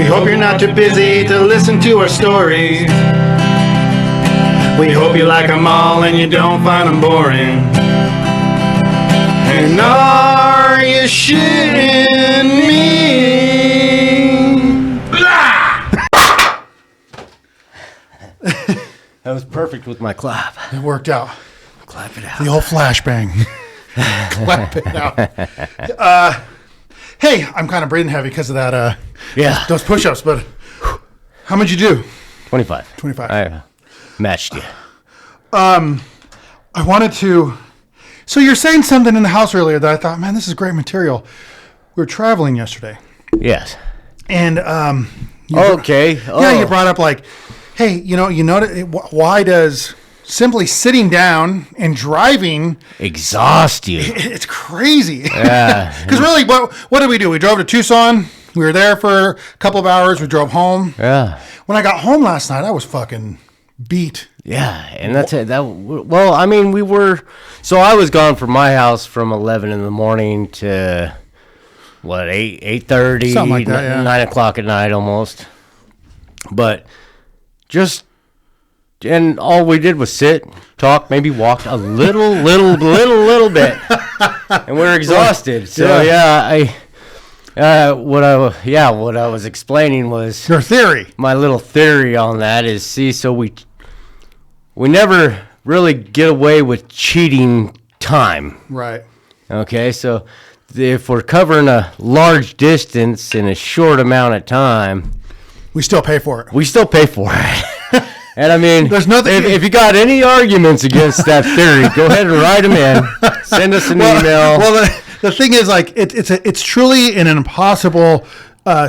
hope you're not too busy to listen to our stories. We hope you like them all and you don't find them boring. And are you shitting me? Blah! That was perfect with my clap. It worked out. Clap it out. The old flashbang. Clap it out. Hey, I'm kind of breathing heavy because of that. Those push-ups. But how much you do? 25. 25. I matched you. I wanted to. So you're saying something in the house earlier that I thought, man, this is great material. We were traveling yesterday. Yes. And okay. You brought up like, hey, you know, why does simply sitting down and driving exhaust you? It's crazy. Yeah. Because really, what did we do? We drove to Tucson. We were there for a couple of hours. We drove home. Yeah. When I got home last night, I was fucking beat. Yeah, and that's it. Well, I mean, we were. So I was gone from my house from 11 in the morning to what 8:30, something like that. Yeah. 9 o'clock at night almost. But just. And all we did was sit, talk, maybe walk a little bit, and we were exhausted. So what I was explaining was your theory. My little theory on that is, so we never really get away with cheating time. Right. Okay, so if we're covering a large distance in a short amount of time, we still pay for it. And I mean, there's nothing. If you got any arguments against that theory, go ahead and write them in. Send us an email. Well, the thing is, like, it's truly an impossible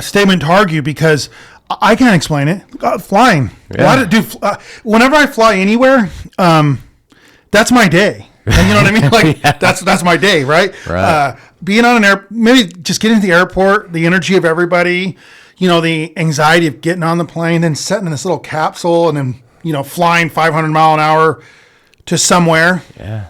statement to argue because I can't explain it. Flying. Yeah. Whenever I fly anywhere, that's my day. And you know what I mean? Like that's my day, right? Right. Being on maybe just getting to the airport, the energy of everybody. You know, the anxiety of getting on the plane, then sitting in this little capsule and then, flying 500 mile an hour to somewhere. Yeah.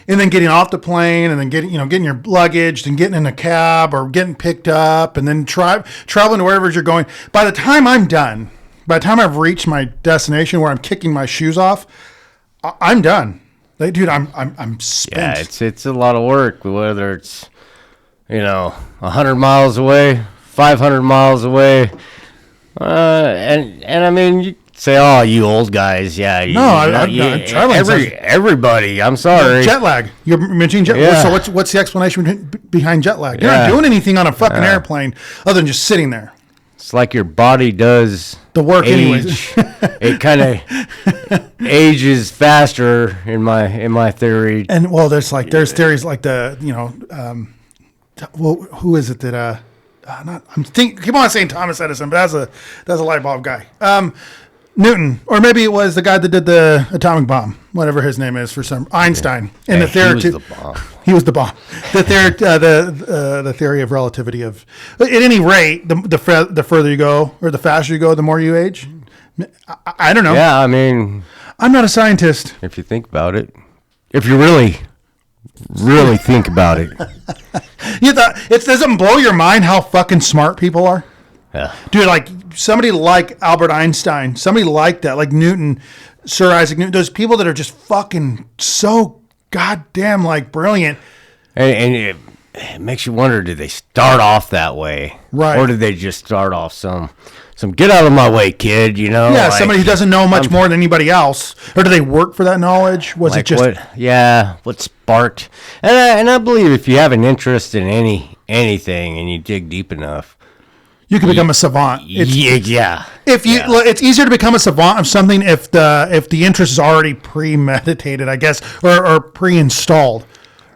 And then getting off the plane and then getting your luggage and getting in a cab or getting picked up and then traveling to wherever you're going. By the time I'm done, by the time I've reached my destination where I'm kicking my shoes off, I'm done. Like, dude, I'm spent. Yeah, it's a lot of work, whether it's, 100 miles away, 500 miles away, and I mean, you say, "Oh, you old guys, yeah." I'm traveling. Everybody, I'm sorry. Jet lag. You're mentioning jet lag. Yeah. So what's the explanation behind jet lag? You're not doing anything on a fucking airplane other than just sitting there. It's like your body does the work age. It kind of ages faster in my theory. And well, there's theories like who is it that keep on saying Thomas Edison, but that's a light bulb guy. Newton, or maybe it was the guy that did the atomic bomb, whatever his name is, Einstein. And the theory he was the bomb. He was the bomb. The theory of relativity of, at any rate, the further you go or the faster you go, the more you age. I don't know. Yeah, I mean, I'm not a scientist. If you think about it, if you really think about it. It doesn't blow your mind how fucking smart people are? Yeah. Dude, like somebody like Albert Einstein, somebody like that, like Newton, Sir Isaac Newton, those people that are just fucking so goddamn like brilliant. And it makes you wonder, did they start off that way? Right. Or did they just start off some get out of my way, kid, Yeah, like, somebody who doesn't know much more than anybody else. Or do they work for that knowledge? Was it just... What sparked... And I believe if you have an interest in anything and you dig deep enough... You can become a savant. Yeah. It's easier to become a savant of something if the interest is already premeditated, I guess, or pre-installed,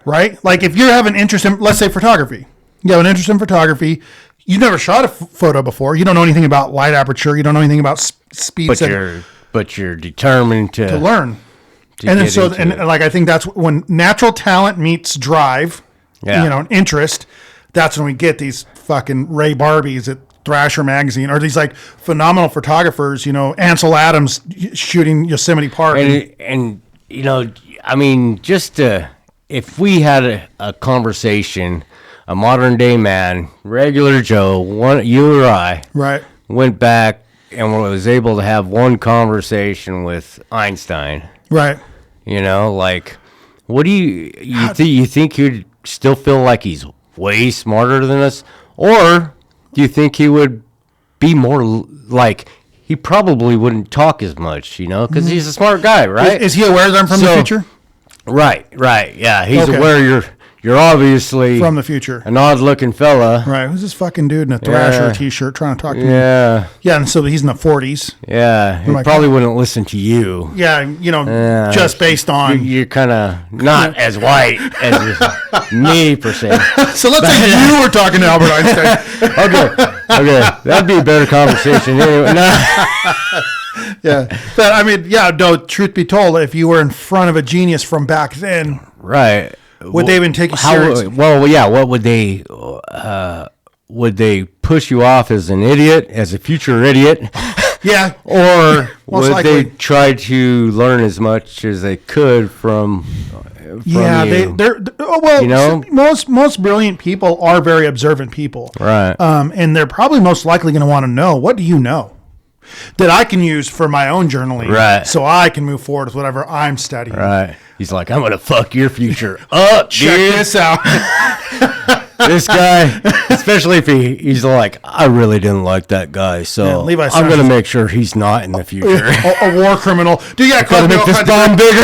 right? Like if you have an interest in, let's say, photography. You have an interest in photography. You've never shot a photo before. You don't know anything about light aperture. You don't know anything about speed. But you're determined to learn. I think that's when natural talent meets drive. Yeah. Interest. That's when we get these fucking Ray Barbies at Thrasher magazine, or these like phenomenal photographers. Ansel Adams shooting Yosemite Park, and I mean, just if we had a conversation, a modern day man, regular Joe, you or I, right, went back and was able to have one conversation with Einstein, Right. like, what do you think he'd still feel like he's way smarter than us? Or do you think he would be more like, he probably wouldn't talk as much, because he's a smart guy, right? Is he aware that I'm from the future? Right, yeah. He's Okay. aware you're obviously From the future. an odd-looking fella. Right. Who's this fucking dude in a Thrasher t-shirt trying to talk to me? Yeah, Yeah, and so he's in the 40s. yeah. He like, probably wouldn't listen to you. Yeah, just based on. You're kind of not as white as me, per se. So let's say you were talking to Albert Einstein. Okay. That'd be a better conversation. Anyway, Yeah. But, I mean, yeah, no, truth be told, if you were in front of a genius from back then, right. would they even take you seriously? Well, yeah. What would they? Would they push you off as an idiot, as a future idiot? Yeah. Or Most would likely. they try to learn as much as they could from Yeah, you? most brilliant people are very observant people. Right. And they're probably most likely going to want to know, what do you know that I can use for my own journaling, Right. so I can move forward with whatever I'm studying. Right. He's like, I'm gonna fuck your future up, Check dude. this out. This guy, especially if he's like, I really didn't like that guy, so Levi I'm Strauss gonna is- make sure he's not in the future. a war criminal. Do you Gotta make this bomb bigger.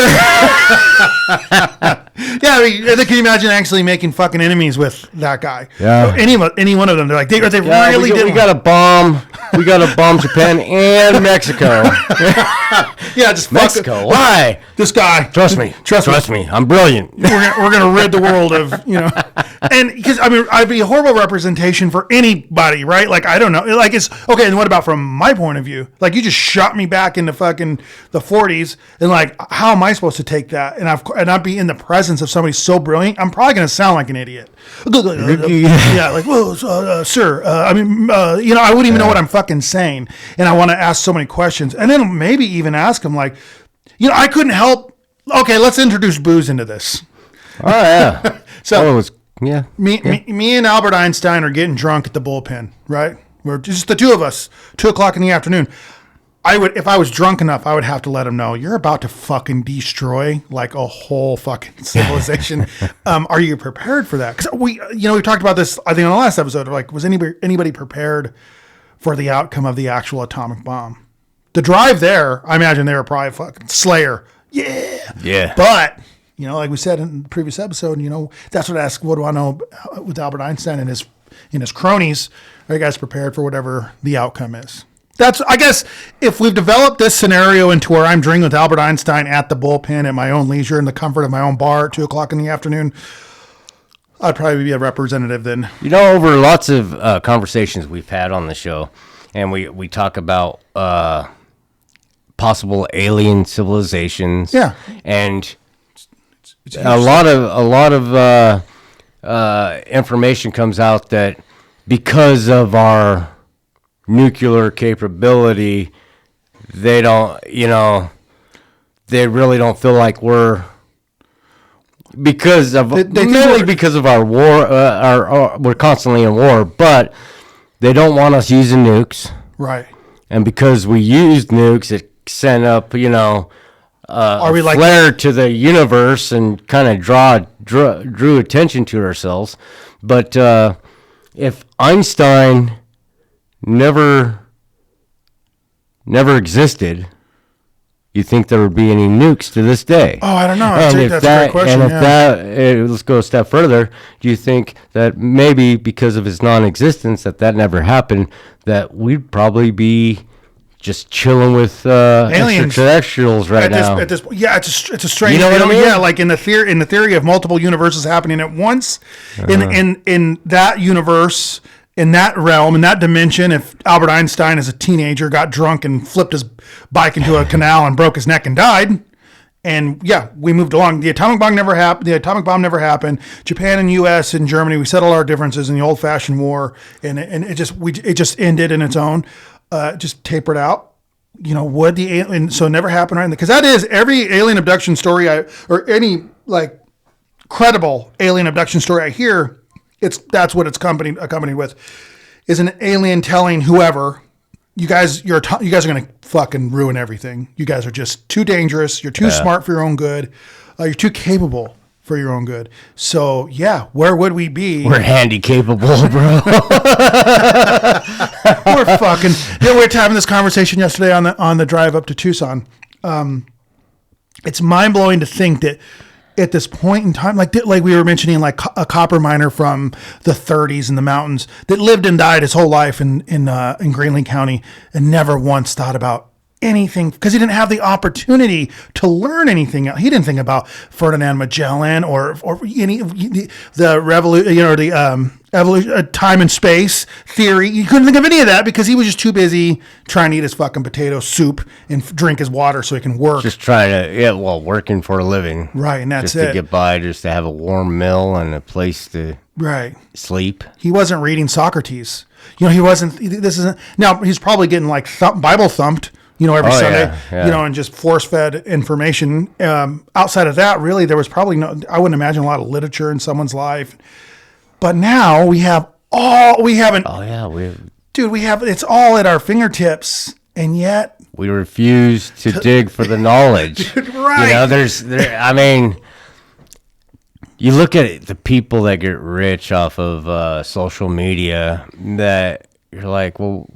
Yeah, I mean, can you imagine actually making fucking enemies with that guy? Yeah. Any one of them. They're like, they Yeah, really did. we got a bomb. We got to bomb Japan and Mexico. Yeah, just Mexico. Why? This guy. Trust me. Trust me. I'm brilliant. We're gonna rid the world of and because I mean I'd be a horrible representation for anybody, right? Like I don't know, like it's okay. And what about from my point of view? Like you just shot me back into fucking the 40s, and like how am I supposed to take that? And I'd be in the presence of somebody so brilliant, I'm probably gonna sound like an idiot. Yeah, like whoa, sir. I wouldn't even know what I'm fucking saying, and I want to ask so many questions, and then maybe even ask him like, I couldn't help. Okay, let's introduce booze into this. Oh yeah. So it was me and Albert Einstein are getting drunk at the bullpen, right? We're just the two of us, 2:00 in the afternoon. If I was drunk enough, I would have to let him know you're about to fucking destroy like a whole fucking civilization. Are you prepared for that? Because we talked about this, I think, on the last episode. Like, was anybody prepared for the outcome of the actual atomic bomb? The drive there, I imagine they were probably fucking Slayer. Yeah. But, like we said in the previous episode, that's what I asked, what do I know with Albert Einstein and his cronies? Are you guys prepared for whatever the outcome is? That's, I guess, if we've developed this scenario into where I'm drinking with Albert Einstein at the bullpen at my own leisure in the comfort of my own bar at 2:00 in the afternoon, I'd probably be a representative then. over lots of conversations we've had on the show, and we talk about possible alien civilizations. Yeah. And a lot of information comes out that because of our nuclear capability, they don't, they really don't feel like we're, because of mainly because of our war, we're constantly in war, but they don't want us using nukes. Right. And because we used nukes, it sent up, Are we like flare to the universe and kind of drew attention to ourselves. But if Einstein never existed, you think there would be any nukes to this day? Oh, I don't know. And That's a great question. And if let's go a step further. Do you think that maybe because of his non-existence, that never happened, that we'd probably be just chilling with Aliens. extraterrestrials right now? At this point, yeah, it's a strange. You know what I mean? Yeah, like in the theory of multiple universes happening at once. In that universe, in that realm, in that dimension, if Albert Einstein as a teenager got drunk and flipped his bike into a canal and broke his neck and died, and yeah, we moved along. The atomic bomb never happened. Japan and U.S. and Germany, we settled our differences in the old-fashioned war, and it just ended in its own. Just tapered out. Would the alien? So it never happened, right? Because that is every alien abduction story or any like credible alien abduction story I hear. That's what it's accompanied with, is an alien telling whoever you guys are going to fucking ruin everything. You guys are just too dangerous. You're too smart for your own good. You're too capable for your own good. So yeah, where would we be? We're handy capable, bro. We're fucking. We were having this conversation yesterday on the drive up to Tucson. It's mind blowing to think that at this point in time, like we were mentioning, like a copper miner from the 30s in the mountains that lived and died his whole life in Greenlee County and never once thought about anything because he didn't have the opportunity to learn anything. He didn't think about Ferdinand Magellan or any the revolution, or the evolution, time and space theory. He couldn't think of any of that because he was just too busy trying to eat his fucking potato soup and drink his water so he can work. Just trying to, working for a living. Right, and that's just it. To get by, just to have a warm meal and a place to sleep. He wasn't reading Socrates. He wasn't. This isn't. Now he's probably getting like Bible thumped. Every Sunday, and just force-fed information. Outside of that, really, there was probably no, I wouldn't imagine a lot of literature in someone's life. But now we have it's all at our fingertips, and yet we refuse to dig for the knowledge. Right. You look at the people that get rich off of social media that you're like, well,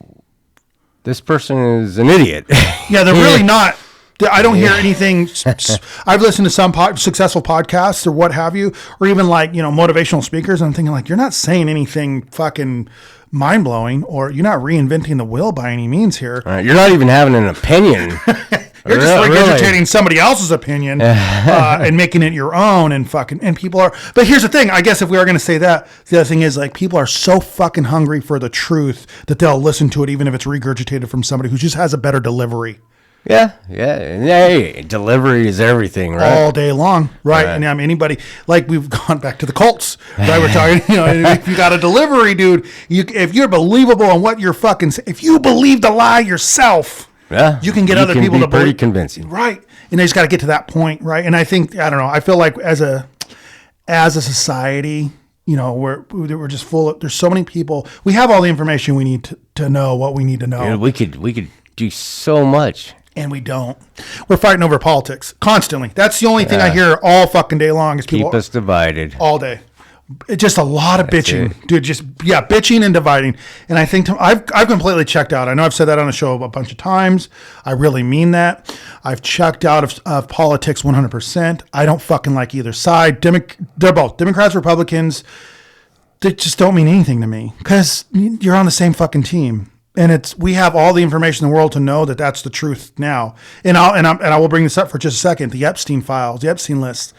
this person is an idiot. Yeah, they're really not. I don't hear anything. I've listened to some successful podcasts or what have you, or even like, motivational speakers. And I'm thinking like, you're not saying anything fucking mind blowing, or you're not reinventing the wheel by any means here. You're not even having an opinion. You're just regurgitating somebody else's opinion and making it your own, and people are. But here's the thing. I guess if we are going to say that, the other thing is like people are so fucking hungry for the truth that they'll listen to it even if it's regurgitated from somebody who just has a better delivery. Yeah. Hey, delivery is everything, right? All day long, right? And anybody, like we've gone back to the Colts, right? We're talking, if you got a delivery, dude, if you're believable on what you're fucking, if you believe the lie yourself. Yeah, you can get other people to pretty convincing, right? And they just got to get to that point, right? And I think I don't know. I feel like as a society, we're just full of. There's so many people. We have all the information we need to know what we need to know. Dude, we could do so much, and we don't. We're fighting over politics constantly. That's the only thing I hear all fucking day long is people keep us divided all day. It's just a lot of bitching, dude. Bitching and dividing. And I think I've completely checked out. I know I've said that on the show a bunch of times. I really mean that. I've checked out of politics 100%. I don't fucking like either side. They're both Democrats, Republicans. They just don't mean anything to me because you're on the same fucking team. And we have all the information in the world to know that that's the truth now. And I will bring this up for just a second. The Epstein files, the Epstein list,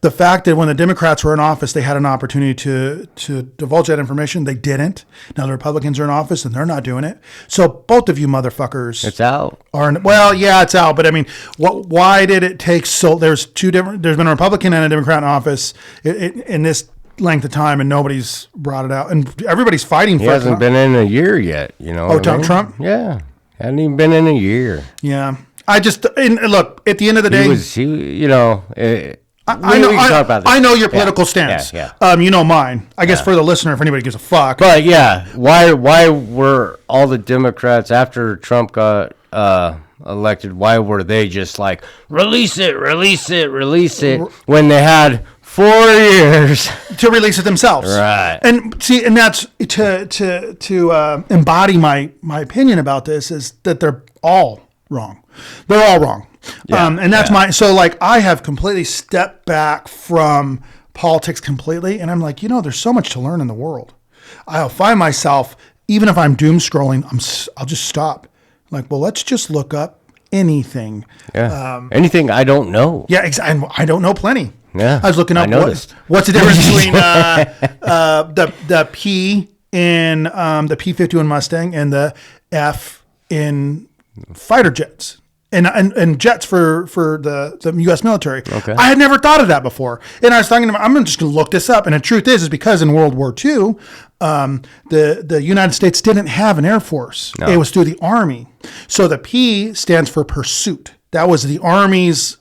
the fact that when the Democrats were in office, they had an opportunity to divulge that information. They didn't. Now the Republicans are in office and they're not doing it. So both of you motherfuckers, it's out. It's out. But I mean, why did it take so? There's been a Republican and a Democrat in office in this length of time, and nobody's brought it out, and everybody's fighting for it. He hasn't been in a year yet, Trump? Yeah. Hadn't even been in a year. Yeah. Look, at the end of the day, I know your political stance. Yeah. You know mine. I guess for the listener, if anybody gives a fuck. But yeah, why were all the Democrats after Trump got elected? Why were they just like release it when they had 4 years to release it themselves? Right. And see, and that's to embody my opinion about this is that they're all wrong. They're all wrong. Yeah, and that's I have completely stepped back from politics completely. And I'm like, there's so much to learn in the world. I'll find myself, even if I'm doom scrolling, I'll just stop. Like, well, let's just look up anything. Yeah. Anything I don't know. Yeah, exactly. I don't know plenty. Yeah. I was looking up what's the difference between the P in the P-51 Mustang and the F in fighter jets. And jets for the U.S. military. Okay. I had never thought of that before. And I was thinking, I'm just going to look this up. And the truth is because in World War II, the United States didn't have an Air Force. No. It was through the Army. So the P stands for pursuit. That was the Army's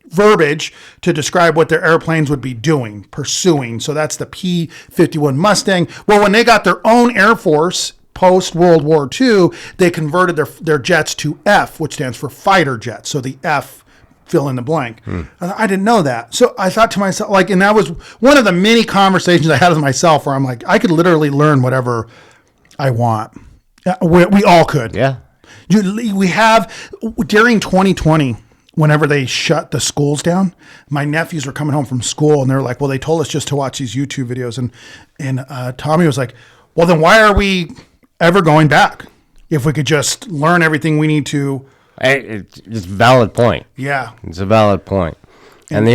verbiage to describe what their airplanes would be doing, pursuing. So that's the P-51 Mustang. Well, when they got their own Air Force post World War II, they converted their jets to F, which stands for fighter jets. So the F, fill in the blank. I didn't know that. So I thought to myself, like, and that was one of the many conversations I had with myself where I'm like, I could literally learn whatever I want. We all could. Yeah. We have, during 2020, whenever they shut the schools down, my nephews were coming home from school and they're like, well, they told us just to watch these YouTube videos. And Tommy was like, well, then why are we ever going back if we could just learn everything we need to? It's a valid point. Yeah. It's a valid point. And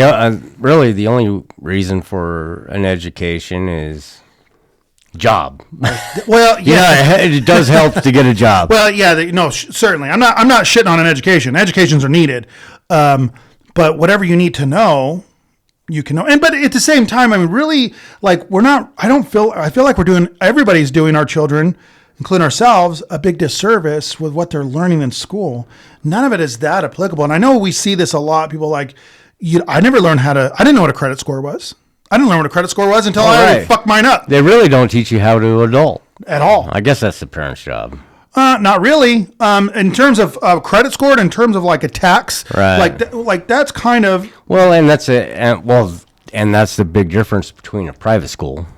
really the only reason for an education is job. Well, yeah. It does help to get a job. Well, yeah, certainly. I'm not shitting on an education. Educations are needed. But whatever you need to know, you can know. But at the same time, I mean, really, like, I feel like everybody's doing our children, including ourselves, a big disservice with what they're learning in school. None of it is that applicable. And I know we see this a lot. People like, I never learned I didn't know what a credit score was. I didn't learn what a credit score was until I already fucked mine up. They really don't teach you how to adult. At all. I guess that's the parent's job. Not really. In terms of credit score, in terms of like a tax, right? Like that's kind of and that's the big difference between a private school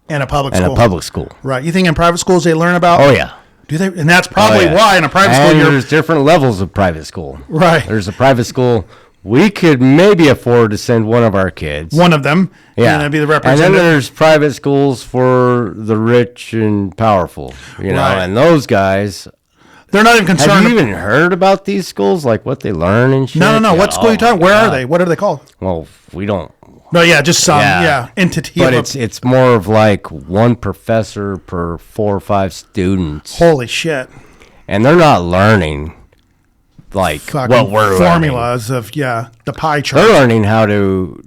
and a public school. Right. You think in private schools they learn about? Oh yeah. Do they? And that's probably why in a private school there's different levels of private school. Right. There's a private school. We could maybe afford to send one of our kids. One of them. Yeah. And that'd be the representative. And then there's private schools for the rich and powerful, and those guys. They're not even concerned. Have you even heard about these schools, like what they learn and shit? No. What school are you talking? Where are they? What are they called? Well, we don't. No, yeah, just some, entity. But it's more of like one professor per 4 or 5 students. Holy shit. And they're not learning like fucking what we're formulas learning. Of the pie chart. They're learning how to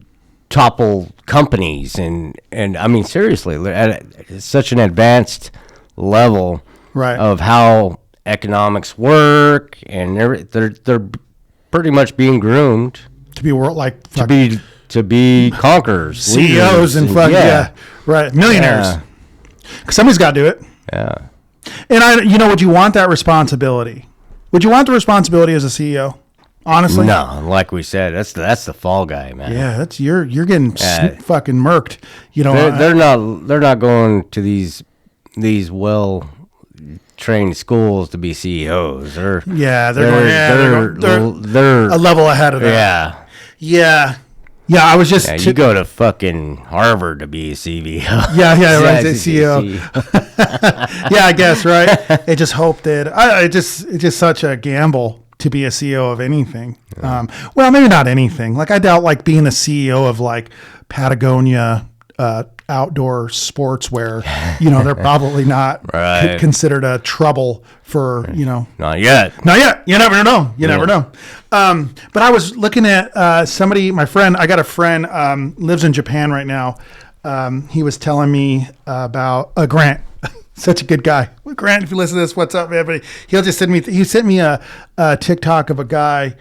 topple companies and I mean seriously at such an advanced level of how economics work, and they're pretty much being groomed to be to be conquerors, CEOs, and right, millionaires. Because somebody's got to do it. Yeah. And would you want that responsibility? Would you want the responsibility as a CEO? Honestly, no. Like we said, that's the fall guy, man. Yeah, that's you're getting fucking murked. They're not going to these well trained schools to be CEOs. They're a level ahead of that. Yeah, I was just... you go to fucking Harvard to be a CEO. Right, CEO. Yeah, I guess, right? I just hope that... it's just such a gamble to be a CEO of anything. Yeah. Well, maybe not anything. Like, I doubt, like, being the CEO of, like, Patagonia outdoor sportswear, they're probably not considered a trouble for, Not yet. You never know. Never know. But I was looking at my friend, I got a friend, lives in Japan right now. He was telling me about Grant. Such a good guy. Grant, if you listen to this, what's up, man? But he sent me a TikTok of a guy.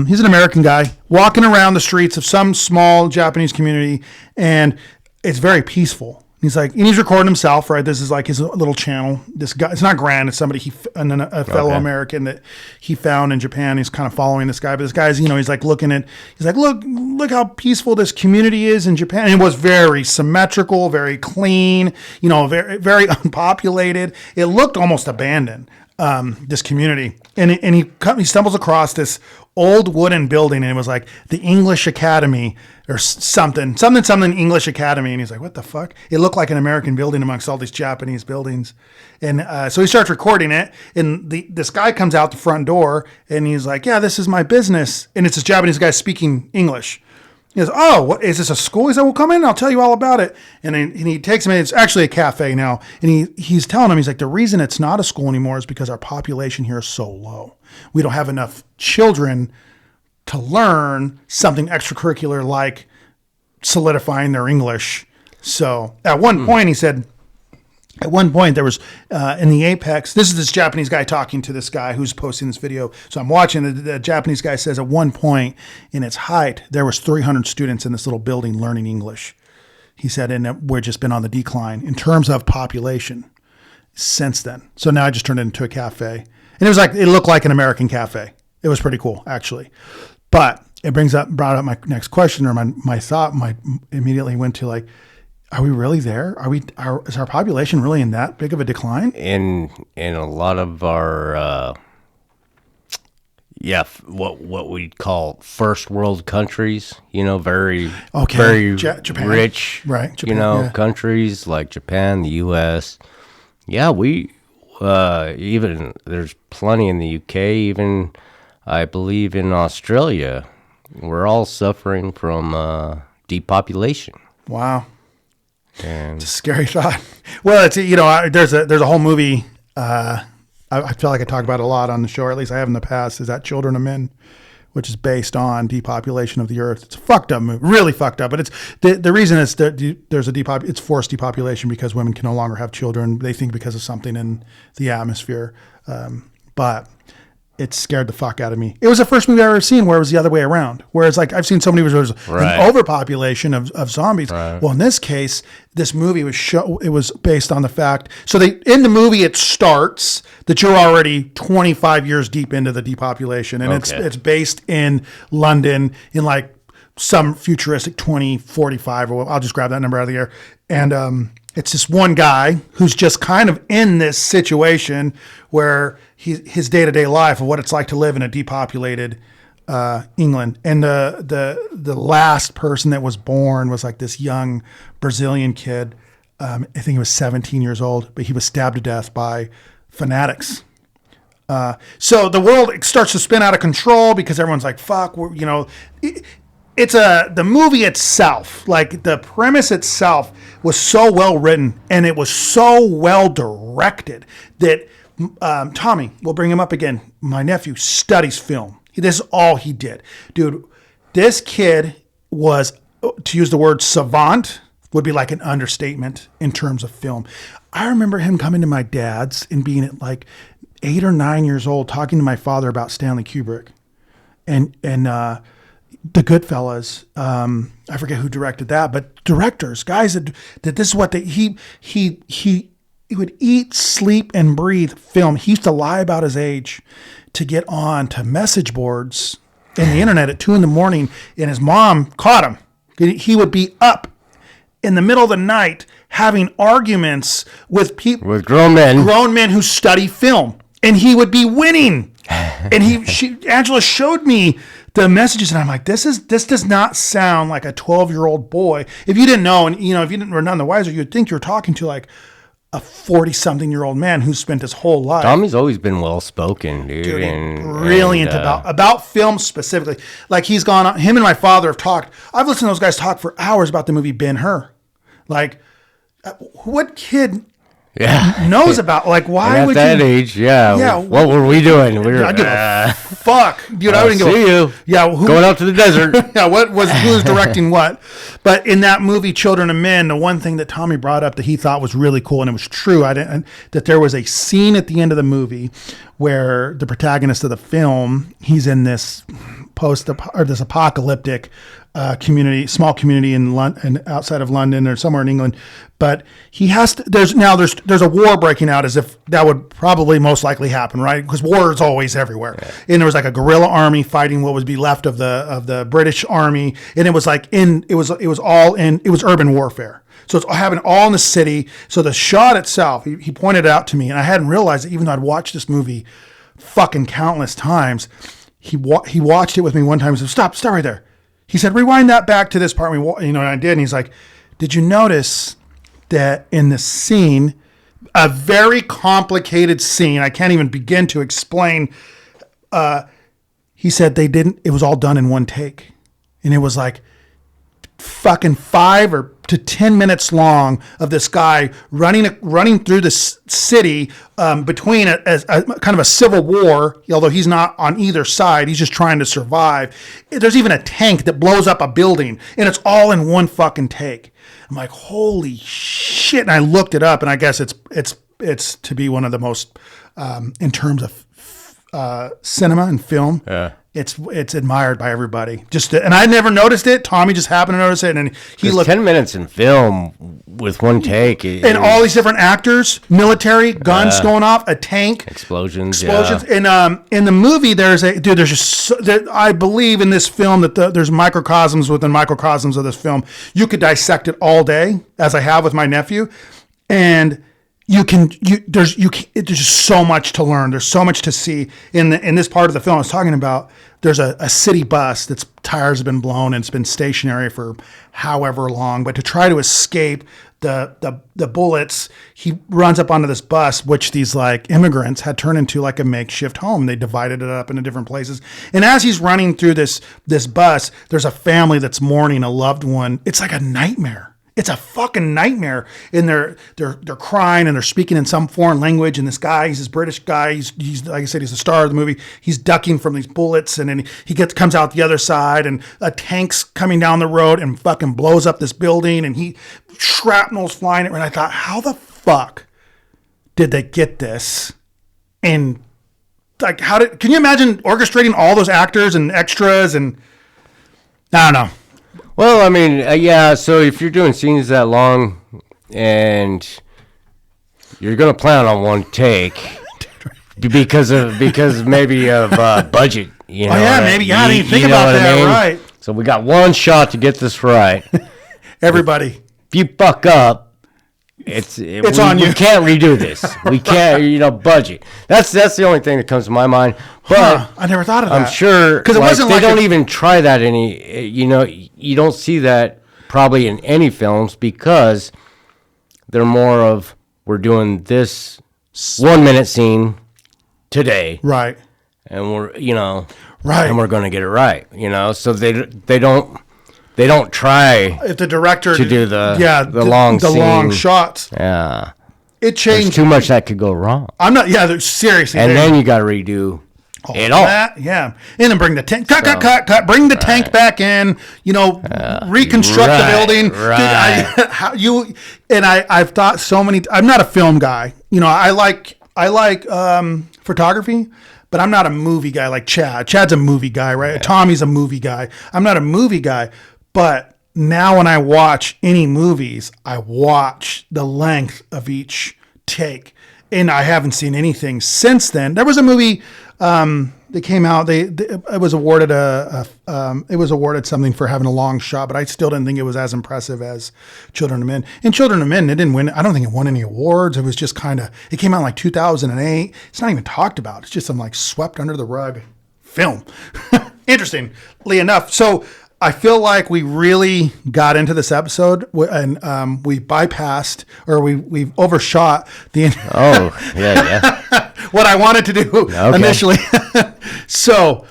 He's an American guy walking around the streets of some small Japanese community, and it's very peaceful. He's like, and he's recording himself, right? This is like his little channel. This guy, it's not Grant, it's somebody a fellow American that he found in Japan. He's kind of following this guy, but this guy's, he's like look how peaceful this community is in Japan. And it was very symmetrical, very clean, very, very unpopulated. It looked almost abandoned. This community, and he stumbles across this old wooden building, and it was like the English Academy or something English Academy, and he's like, what the fuck? It looked like an American building amongst all these Japanese buildings, and so he starts recording it, and this guy comes out the front door, and he's like, yeah, this is my business, and it's this Japanese guy speaking English. He goes, oh, what, is this a school? He said, well, come in and I'll tell you all about it. And he takes him in. It's actually a cafe now. And he's telling him, he's like, the reason it's not a school anymore is because our population here is so low. We don't have enough children to learn something extracurricular like solidifying their English. So at one point, he said, there was in the Apex, this is this Japanese guy talking to this guy who's posting this video. So I'm watching, the Japanese guy says at one point in its height, there was 300 students in this little building learning English. He said, and we've just been on the decline in terms of population. since then. So now I just turned it into a cafe. And it looked like an American cafe. It was pretty cool, actually. But it brought up my next question, or my thought. Immediately went to like, are we really there? Is our population really in that big of a decline? In a lot of our, what we'd call first world countries, very Japan. rich, right? Japan, countries like Japan, the U.S. Yeah, we even there's plenty in the UK, even I believe in Australia. We're all suffering from depopulation. Wow. And it's a scary thought. Well, it's there's a whole movie. I feel like I talk about it a lot on the show, or at least I have in the past. Is that Children of Men, which is based on depopulation of the earth. It's a fucked up movie, really fucked up. But it's the reason is that there's it's forced depopulation because women can no longer have children. They think because of something in the atmosphere, but it scared the fuck out of me. It was the first movie I've ever seen where it was the other way around. Whereas like I've seen so many movies where there's an overpopulation of zombies. Right. Well, in this case, this movie was based on the fact. So in the movie it starts that you're already 25 years deep into the depopulation, and it's based in London in like some futuristic 2045, or I'll just grab that number out of the air. And it's this one guy who's just kind of in this situation where his day-to-day life of what it's like to live in a depopulated England. And the last person that was born was like this young Brazilian kid. I think he was 17 years old, but he was stabbed to death by fanatics. So the world starts to spin out of control because everyone's like, fuck, the movie itself, like the premise itself was so well written and it was so well directed that Tommy, we'll bring him up again. My nephew studies film. This is all he did. Dude, this kid was, to use the word savant, would be like an understatement in terms of film. I remember him coming to my dad's and being at like 8 or 9 years old, talking to my father about Stanley Kubrick and the Goodfellas. I forget who directed that, but directors, guys that this is what he would eat, sleep, and breathe film. He used to lie about his age to get on to message boards and the internet at 2 a.m, and his mom caught him. He would be up in the middle of the night having arguments with people, with grown men who study film, and he would be winning. And Angela showed me the messages, and I'm like, this does not sound like a 12-year-old boy. If you didn't know, and if you didn't were none the wiser, you'd think you're talking to like a 40-something-year-old man who spent his whole life. Tommy's always been well-spoken, dude. Brilliant about film specifically. Like him and my father have talked. I've listened to those guys talk for hours about the movie Ben-Hur. Like, what kid knows about, like, why would at that age, what were we doing? We were, I give a fuck, dude. I wouldn't see you. Yeah, going out to the desert. Who was directing what? But in that movie, Children of Men, the one thing that Tommy brought up that he thought was really cool, and it was true, that there was a scene at the end of the movie where the protagonist of the film, he's in this this apocalyptic small community in London, outside of London or somewhere in England, but he has to. There's a war breaking out, as if that would probably most likely happen, right? Because war is always everywhere. Yeah. And there was like a guerrilla army fighting what would be left of the British army, and it was like it was urban warfare. So it's happening all in the city. So the shot itself, he pointed it out to me, and I hadn't realized it, even though I'd watched this movie fucking countless times. He watched it with me one time and said, stop right there. He said, rewind that back to this part. And I did. And he's like, did you notice that in the scene, a very complicated scene, I can't even begin to explain. He said it was all done in one take. And it was like fucking 5 to 10 minutes long of this guy running through the city between a kind of a civil war, although he's not on either side. He's just trying to survive. There's even a tank that blows up a building, and it's all in one fucking take. I'm like, holy shit. And I looked it up, and I guess it's to be one of the most, in terms of cinema and film, it's admired by everybody. And I never noticed it. Tommy just happened to notice it, and he looked 10 minutes in film with one take, and all these different actors, military, guns going off, a tank, explosions. And in the movie, there's I believe in this film that there's microcosms within microcosms of this film. You could dissect it all day, as I have with my nephew, and there's just so much to learn. There's so much to see in this part of the film I was talking about. There's a city bus that's tires have been blown and it's been stationary for however long, but to try to escape the bullets, he runs up onto this bus, which these like immigrants had turned into like a makeshift home. They divided it up into different places. And as he's running through this bus, there's a family that's mourning a loved one. It's like a nightmare. It's a fucking nightmare. And they're crying and they're speaking in some foreign language. And this guy, he's this British guy. He's like I said, he's the star of the movie. He's ducking from these bullets, and then he comes out the other side, and a tank's coming down the road and fucking blows up this building, and shrapnel's flying. And I thought, how the fuck did they get this? And like, can you imagine orchestrating all those actors and extras? And I don't know. Well, I mean, yeah, so if you're doing scenes that long and you're going to plan on one take because maybe of budget, you know. Oh, yeah, maybe. I didn't think about that, right. So we got one shot to get this right. Everybody. If you fuck up, it's on you. We can't redo this. We can't, budget. That's the only thing that comes to my mind. But I never thought of that. I'm sure because they don't even try that any. You don't see that probably in any films because they're more of we're doing this 1 minute scene today, right? And we're right, and we're going to get it right. So they don't try if the director to do the long shots. Yeah, it changed. There's too much that could go wrong. I'm not. Yeah, seriously. And then you got to redo it all. Yeah, and then bring the tank. Cut. Bring the tank back in. Reconstruct the building. Right. Dude, I've thought so many. I'm not a film guy. I like photography. But I'm not a movie guy like Chad. Chad's a movie guy, right? Yeah. Tommy's a movie guy. I'm not a movie guy. But now when I watch any movies, I watch the length of each take. And I haven't seen anything since then. There was a movie that came out. It was awarded something for having a long shot, but I still didn't think it was as impressive as Children of Men. In Children of Men, it didn't win. I don't think it won any awards. It was just it came out in like 2008. It's not even talked about. It's just some like swept under the rug film. Interestingly enough. So I feel like we really got into this episode and we bypassed or we've overshot the. Oh, yeah. What I wanted to do initially. So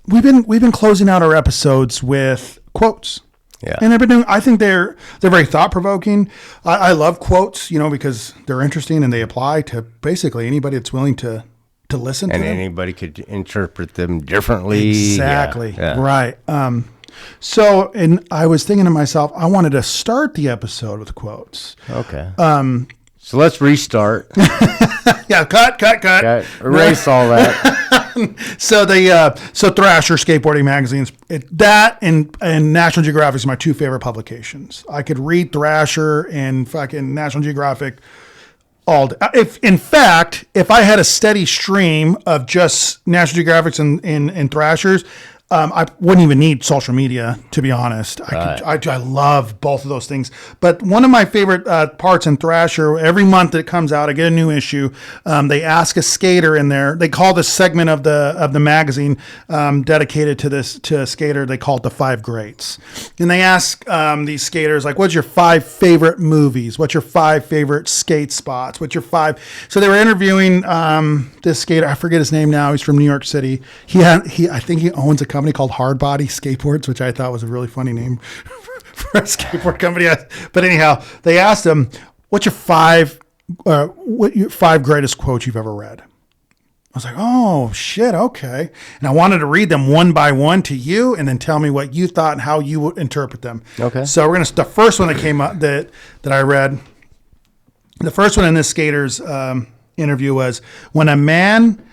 we've been closing out our episodes with quotes. Yeah. And I think they're very thought provoking. I love quotes, because they're interesting and they apply to basically anybody that's willing to listen to them. And anybody could interpret them differently. Exactly. Yeah. Right. So, and I was thinking to myself, I wanted to start the episode with quotes. Okay. So let's restart. Yeah. Cut. Erase all that. So Thrasher skateboarding magazines, that and National Geographic is my two favorite publications. I could read Thrasher and fucking National Geographic all day. If I had a steady stream of just National Geographics and Thrashers, I wouldn't even need social media, to be honest. I love both of those things. But one of my favorite parts in Thrasher, every month that it comes out, I get a new issue. They ask a skater in there. They call this segment of the magazine dedicated to a skater. They call it the 5 greats. And they ask these skaters, like, what's your 5 favorite movies? What's your 5 favorite skate spots? What's your 5? So they were interviewing this skater. I forget his name now. He's from New York City. I think he owns a company called Hard Body Skateboards, which I thought was a really funny name for a skateboard company. But anyhow, they asked him, "What's your 5 greatest quotes you've ever read?" I was like, "Oh shit, okay." And I wanted to read them one by one to you, and then tell me what you thought and how you would interpret them. Okay. So the first one that came up that I read, the first one in this skater's interview was, "When a man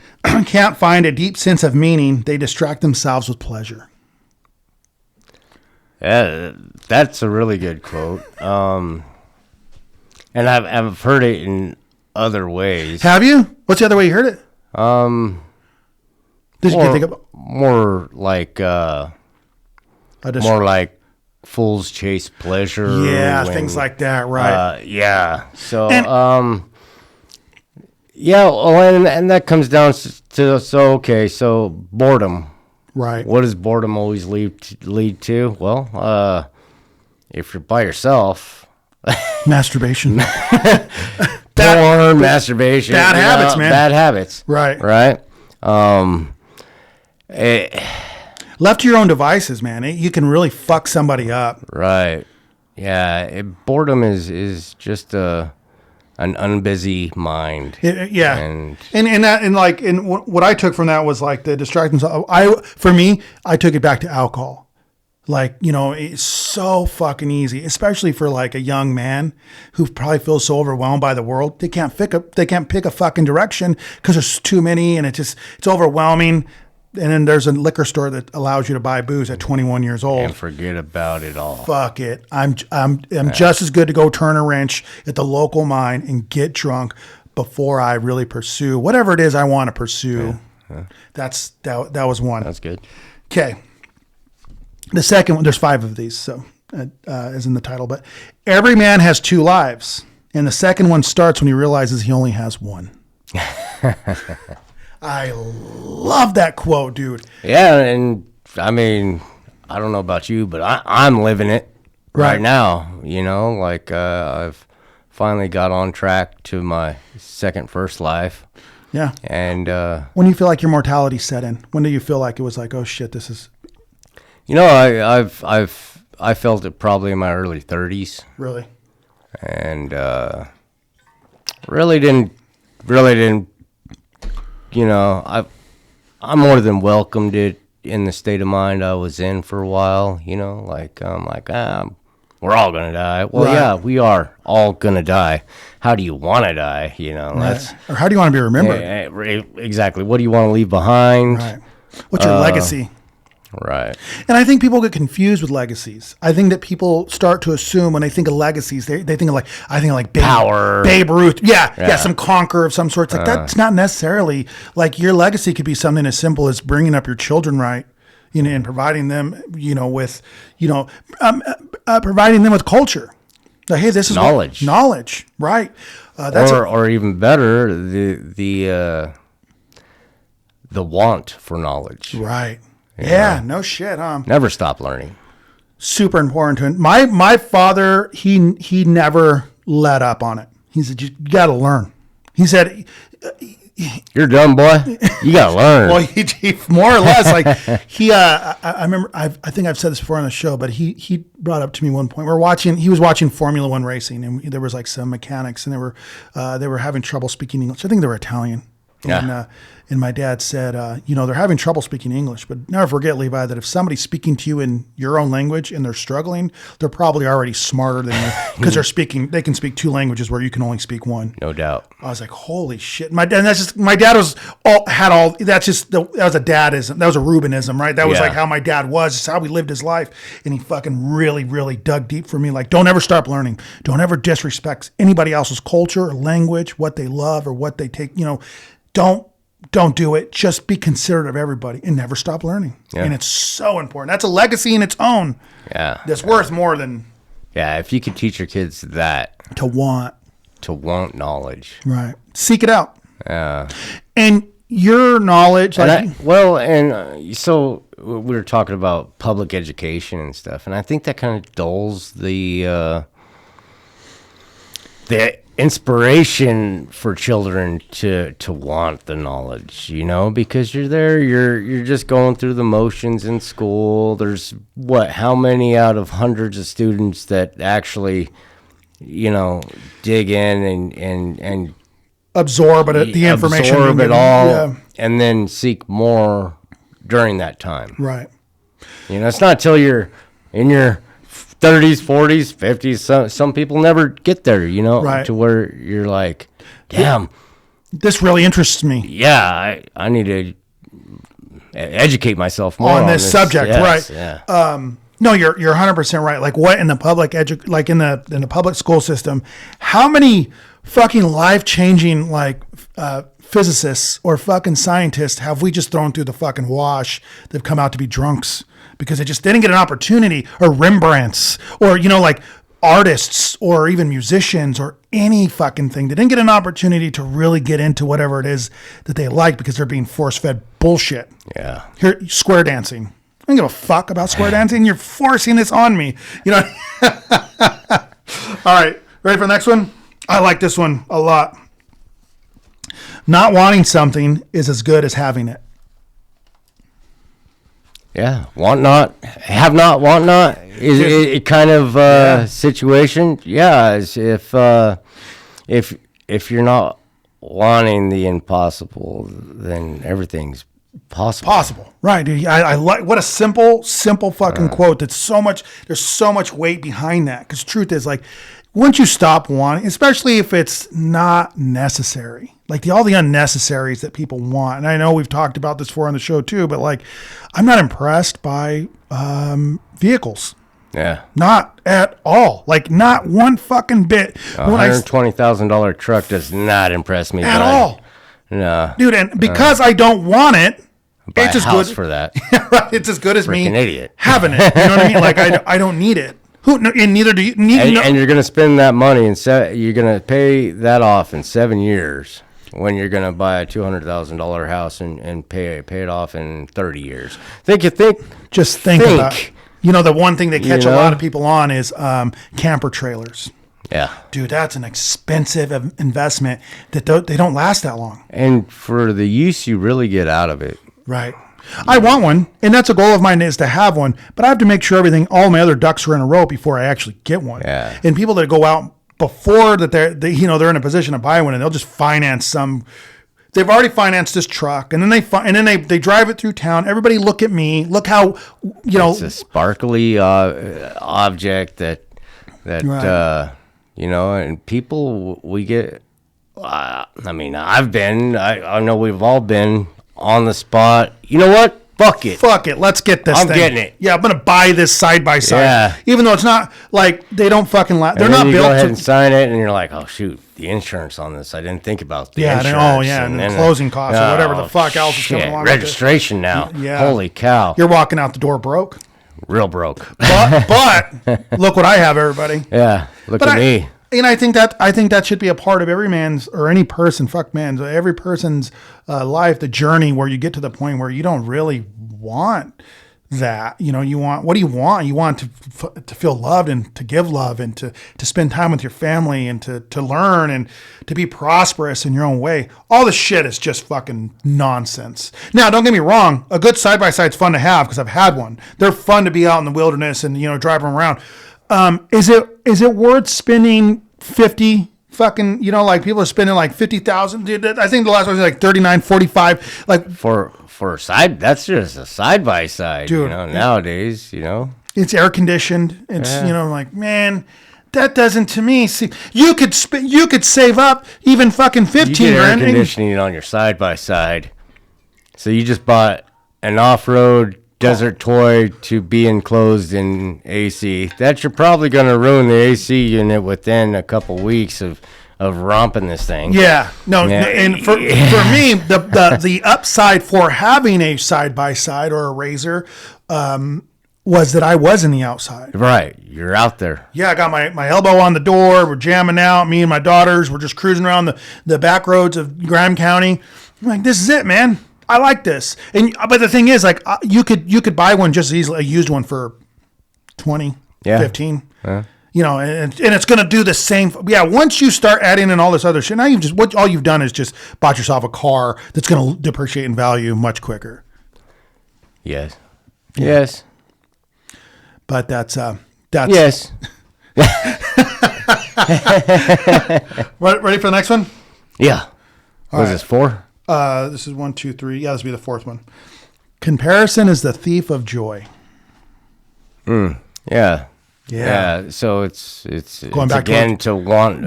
can't find a deep sense of meaning, they distract themselves with pleasure. Yeah, that's a really good quote. And I've heard it in other ways. Have you? What's the other way you heard it? Did you think about more like more like fools chase pleasure? Yeah, things like that, right? Yeah. So yeah. Well, and that comes down to so boredom. Right. What does boredom always lead to? Well, if you're by yourself, masturbation, porn, masturbation, bad habits, man. Bad habits. Right. Left to your own devices, man, you can really fuck somebody up. Right. Yeah. Boredom is just an unbusy mind. Yeah. And what I took from that was like the distractions. For me, I took it back to alcohol. Like, it's so fucking easy, especially for like a young man who probably feels so overwhelmed by the world. They can't pick a fucking direction because there's too many, and it's overwhelming. And then there's a liquor store that allows you to buy booze at 21 years old. And forget about it all. Fuck it. I'm just as good to go turn a wrench at the local mine and get drunk before I really pursue whatever it is I want to pursue. Yeah. That was one. That's good. Okay. The second one, there's 5 of these, so as in the title, but every man has 2 lives, and the second one starts when he realizes he only has one. I love that quote, dude. Yeah, and I mean, I don't know about you, but I'm living it right now. Like I've finally got on track to my first life. Yeah. And when do you feel like your mortality set in? When do you feel like it was like, oh shit, this is? I felt it probably in my early 30s. Really? And really didn't. I more than welcomed it in the state of mind I was in for a while. We're all gonna die. Well, right. Yeah, we are all gonna die. How do you want to die? Right. Or how do you want to be remembered? Exactly. What do you want to leave behind? Right. What's your legacy? Right. And I think people get confused with legacies. I think that people start to assume when they think of legacies, they think of like power, Babe Ruth. Yeah, some conqueror of some sort. It's like that's not necessarily like your legacy could be something as simple as bringing up your children right, and providing them, with, providing them with culture. Like, hey, this is knowledge, right? Or even better, the want for knowledge, right. Yeah, no shit, huh? Never stop learning. Super important to him. My father, he never let up on it. He said, you got to learn. He said, you're done, boy. You got to learn. Well, he more or less, like, I remember, I think I've said this before on the show, but he brought up to me one point. He was watching Formula One racing, and there was like some mechanics, and they were having trouble speaking English. I think they were Italian. Yeah. And my dad said, they're having trouble speaking English, but never forget, Levi, that if somebody's speaking to you in your own language and they're struggling, they're probably already smarter than you because they can speak 2 languages where you can only speak 1. No doubt. I was like, holy shit. My dad was that was a dadism. That was a Rubenism, right? That was like how my dad was. It's how he lived his life. And he fucking really, really dug deep for me. Like, don't ever stop learning. Don't ever disrespect anybody else's culture or language, what they love or what they take, Don't do it. Just be considerate of everybody and never stop learning. Yeah. And it's so important. That's a legacy in its own. Yeah. That's worth more than. Yeah. If you could teach your kids that. To want knowledge. Right. Seek it out. Yeah. And your knowledge. So we were talking about public education and stuff. And I think that kind of dulls the inspiration for children to want the knowledge, because you're there, you're just going through the motions in school. There's how many out of hundreds of students that actually, dig in and absorb the information, absorb it all, and then seek more during that time. Right. It's not till you're in your 30s, 40s, 50s. Some people never get there, right. to where you're like, damn, this really interests me Yeah, I need to educate myself more on this subject, Yes, right? Yeah. No, you're 100% right. Like what in the public like in the public school system, how many fucking life-changing like physicists or fucking scientists have we just thrown through the fucking wash? They've come out to be drunks because they didn't get an opportunity, or Rembrandts, or like artists or even musicians or any fucking thing. They didn't get an opportunity to really get into whatever it is that they like because they're being force-fed bullshit. Yeah. Here, square dancing. I don't give a fuck about square dancing. You're forcing this on me. All right. Ready for the next one? I like this one a lot. Not wanting something is as good as having it. Yeah. Want not, have not, want not. Is it kind of situation? Yeah. If you're not wanting the impossible, then everything's possible. Right, dude. I like, what a simple fucking quote. There's so much weight behind that. Because truth is, like, once you stop wanting, especially if it's not necessary, like all the unnecessaries that people want. And I know we've talked about this before on the show too, but like, I'm not impressed by vehicles. Yeah. Not at all. Like, not one fucking bit. $120,000 truck does not impress me at all. No. Dude, and because I don't want it, Buy it's a as house good for that. right, it's as good as me Freaking idiot. having it. You know what I mean? Like, I don't need it. And neither do you. And you're going to spend that money and you're going to pay that off in 7 years when you're going to buy a $200,000 house and pay it off in 30 years. Just think about it. The one thing they catch a lot of people on is camper trailers. Yeah. Dude, that's an expensive investment that they don't last that long. And for the use you really get out of it. Right. I want one, and that's a goal of mine, is to have one, but I have to make sure all my other ducks are in a row before I actually get one. Yeah. And people that go out before that they're in a position to buy one, and they'll just finance some. They've already financed this truck, and then they drive it through town. Everybody look at me. Look how it's a sparkly object that right. And people we get. I know we've all been on the spot. You know what? Fuck it. Let's get this thing. I'm getting it. Yeah, I'm going to buy this side by side. Yeah. Even though it's not like they don't fucking they're not built go ahead and sign it, and you're like, oh shoot, the insurance on this. I didn't think about the insurance. And the closing costs or whatever the fuck else is coming along. Registration now. Yeah. Holy cow. You're walking out the door broke. Real broke. But look what I have, everybody. Yeah. Look at me. And I think that should be a part of every man's, or any person, every person's life, the journey where you get to the point where you don't really want that. You want, what do you want? You want to feel loved and to give love and to spend time with your family and to learn and to be prosperous in your own way. All this shit is just fucking nonsense. Now, don't get me wrong. A good side-by-side's fun to have because I've had one. They're fun to be out in the wilderness and, driving around. Is it worth spending 50 fucking, like people are spending like 50,000? Dude, I think the last one was like 39, 45. Like for a side, that's just a side by side. Dude, nowadays, it's air conditioned. It's like, man, that doesn't to me. See, you could save up even fucking 15 grand. Air conditioning on your side by side. So you just bought an off-road desert toy to be enclosed in AC. That you're probably going to ruin the AC unit within a couple weeks of romping this thing. Yeah. No, and for me, the upside for having a side-by-side or a RZR was that I was in the outside. Right. You're out there. Yeah, I got my elbow on the door. We're jamming out. Me and my daughters were just cruising around the back roads of Graham County. I'm like, this is it, man. I like this. But the thing is, like, you could buy one just as easily, a used one for 20, 15. Yeah. And it's going to do the same. Yeah, once you start adding in all this other shit, now all you've done is just bought yourself a car that's going to depreciate in value much quicker. Yes. Yeah. Yes. But that's yes. Ready for the next one? Yeah. What is this, 4? This is 1, 2, 3. Yeah, this will be the 4th one. Comparison is the thief of joy. Yeah. So it's going back again to want,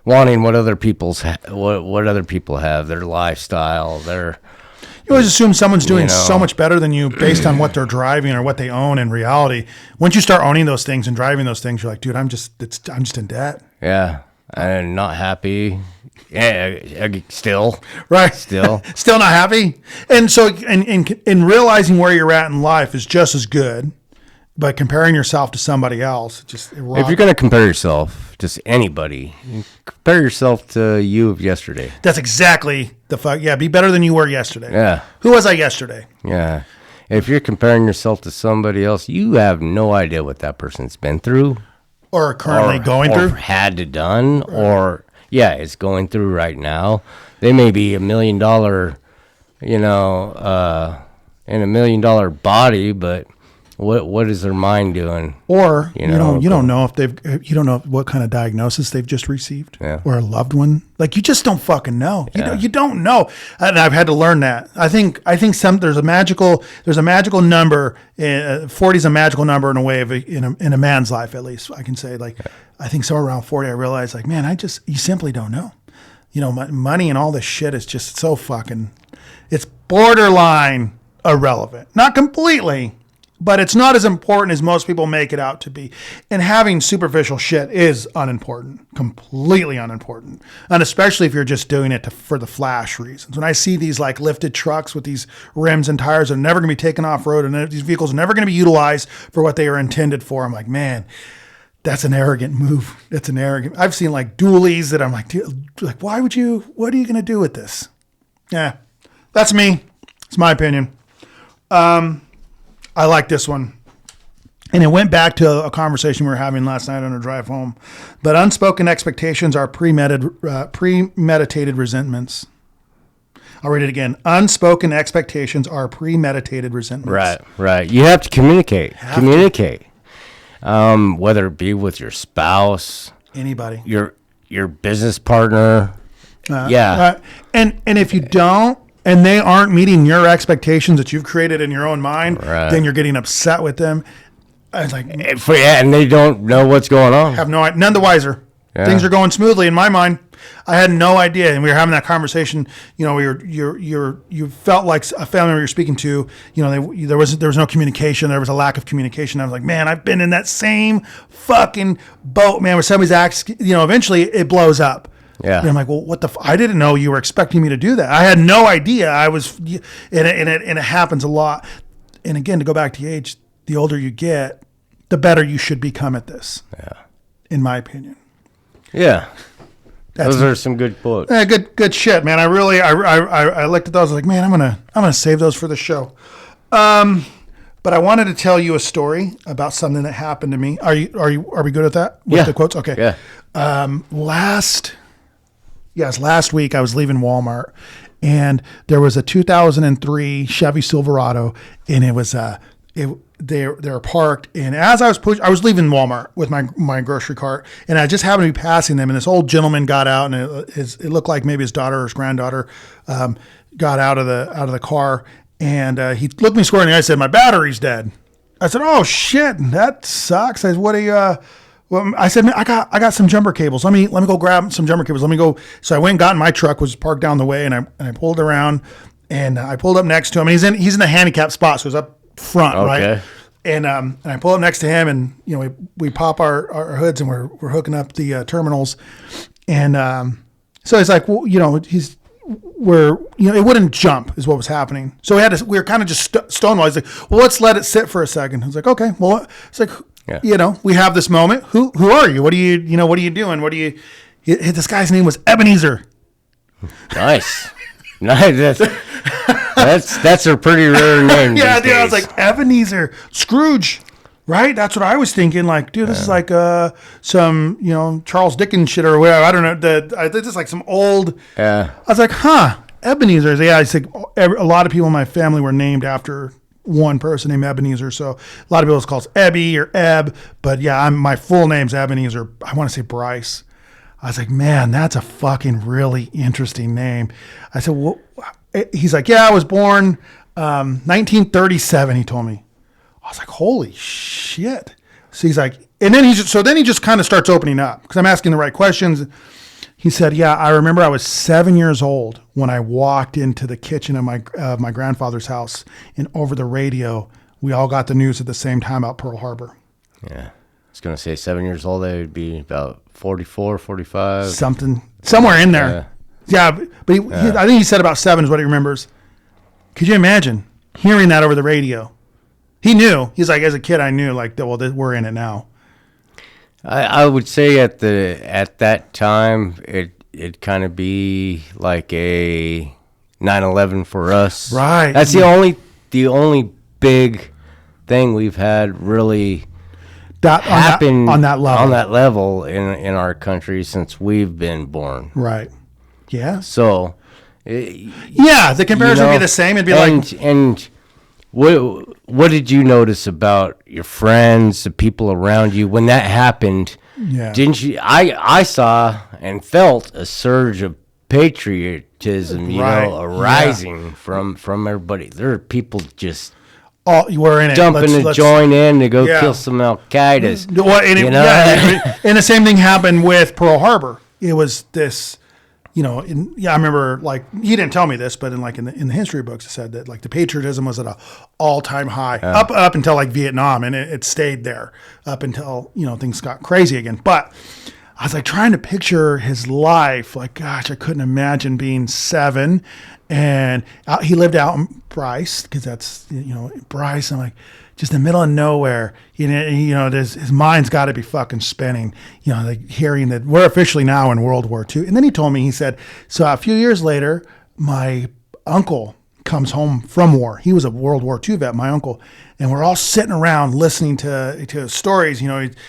wanting what other people's what other people have, their lifestyle, their. You always assume someone's doing so much better than you based on what they're driving or what they own. In reality, once you start owning those things and driving those things, you're like, dude, I'm just in debt. Yeah, I'm not happy. Yeah, still. Right. Still not happy. And so in realizing where you're at in life is just as good, but comparing yourself to somebody else, if you're going to compare yourself to anybody, compare yourself to you of yesterday. That's exactly the fuck. Yeah, be better than you were yesterday. Yeah. Who was I yesterday? Yeah. If you're comparing yourself to somebody else, you have no idea what that person's been through. Or currently going through. Or had to done. Right. Or, it's going through right now. They may be $1 million, in a $1 million body, but what is their mind doing? Or you don't know what kind of diagnosis they've just received, or a loved one. Like, you just don't fucking know. You don't know. And I've had to learn that. I think there's a magical number. 40 is a magical number in a way in a man's life, at least I can say. I think somewhere around 40, I realized, like, man, you simply don't know. Money and all this shit is just so fucking. It's borderline irrelevant, not completely. But it's not as important as most people make it out to be. And having superficial shit is unimportant, completely unimportant. And especially if you're just doing it for the flash reasons. When I see these like lifted trucks with these rims and tires that are never going to be taken off road, and these vehicles are never going to be utilized for what they are intended for, I'm like, man, that's an arrogant move. I've seen like dualies that I'm like, dude, like, what are you going to do with this? Yeah, that's me. It's my opinion. I like this one. And it went back to a conversation we were having last night on our drive home. But unspoken expectations are premeditated resentments. I'll read it again. Unspoken expectations are premeditated resentments. Right. You have to communicate. Whether it be with your spouse, anybody, your business partner. And if you don't, and they aren't meeting your expectations that you've created in your own mind, then you're getting upset with them. I was like, and they don't know what's going on. Have none the wiser. Yeah. Things are going smoothly in my mind. I had no idea, and we were having that conversation. You felt like a family member you're speaking to. There was no communication. There was a lack of communication. I was like, man, I've been in that same fucking boat, man. Where somebody's eventually it blows up. Yeah. And I'm like, well, what the? I didn't know you were expecting me to do that. I had no idea. I was, and it happens a lot. And again, to go back to the age, the older you get, the better you should become at this. Yeah. In my opinion. Yeah. Those are some good quotes. Yeah, good shit, man. I looked at those. I was like, man, I'm gonna save those for the show. But I wanted to tell you a story about something that happened to me. Are we good at that? With the quotes? Okay. Yeah. Last week I was leaving Walmart, and there was a 2003 Chevy Silverado, and it was they were parked. And as I was leaving Walmart with my grocery cart, and I just happened to be passing them, and this old gentleman got out, and it looked like maybe his daughter or his granddaughter got out of the car, and he looked me square in the eye and said, "My battery's dead." I said, "Oh shit, that sucks." I said, "What do you?" Well, I said, man, I got some jumper cables. Let me go grab some jumper cables. Let me go. So I went and got in my truck, was parked down the way, and I pulled around, and I pulled up next to him. And he's in the handicap spot, so he's up front, right? And I pull up next to him, and we pop our hoods, and we're hooking up the terminals, and so he's like, well, it wouldn't jump is what was happening. So we were kind of just stonewall. He's like, well, let's let it sit for a second. I was like, okay, well, it's like. Yeah. We have this moment. Who are you? What are you doing? This guy's name was Ebenezer. Nice. That's a pretty rare name. Yeah, dude, I was like, Ebenezer Scrooge, right? That's what I was thinking. Like, dude, this is like some Charles Dickens shit or whatever. I don't know. This is like some old. Yeah. I was like, Ebenezer. Yeah, it's like a lot of people in my family were named after one person named Ebenezer, so a lot of people call it Ebby or Eb, but yeah, my full name's Ebenezer. I want to say Bryce. I was like, man, that's a fucking really interesting name. I said, well, he's like, yeah, I was born 1937. He told me. I was like, holy shit. So he's like, and then he just kind of starts opening up because I'm asking the right questions. He said, "Yeah, I remember I was 7 years old when I walked into the kitchen of my grandfather's house, and over the radio, we all got the news at the same time about Pearl Harbor." Yeah. I was going to say 7 years old, they would be about 44, 45. Somewhere in there. Yeah, but I think he said about 7 is what he remembers. Could you imagine hearing that over the radio? He knew. He's like, as a kid, I knew, like, we're in it now. I would say at that time, it'd kind of be like a 9/11 for us. Right. That's the only big thing we've had really happen on that level in our country since we've been born. Right. Yeah. So. The comparison would be the same. It'd be and what did you notice about your friends, the people around you when that happened? Yeah. Didn't you? I saw and felt a surge of patriotism, arising from everybody. There are people just you were in it, jumping to join in to go kill some Al Qaeda's. And the same thing happened with Pearl Harbor. It was this. I remember, like, he didn't tell me this, but in the history books, it said that, like, the patriotism was at a all-time high up until, like, Vietnam, and it stayed there up until, things got crazy again. But I was, like, trying to picture his life. Like, gosh, I couldn't imagine being 7, and he lived out in Bryce, because that's, Bryce. I'm like, just in the middle of nowhere, his mind's got to be fucking spinning, like hearing that we're officially now in World War II. And then he said, so a few years later, my uncle comes home from war. He was a World War II vet, my uncle. And we're all sitting around listening to stories.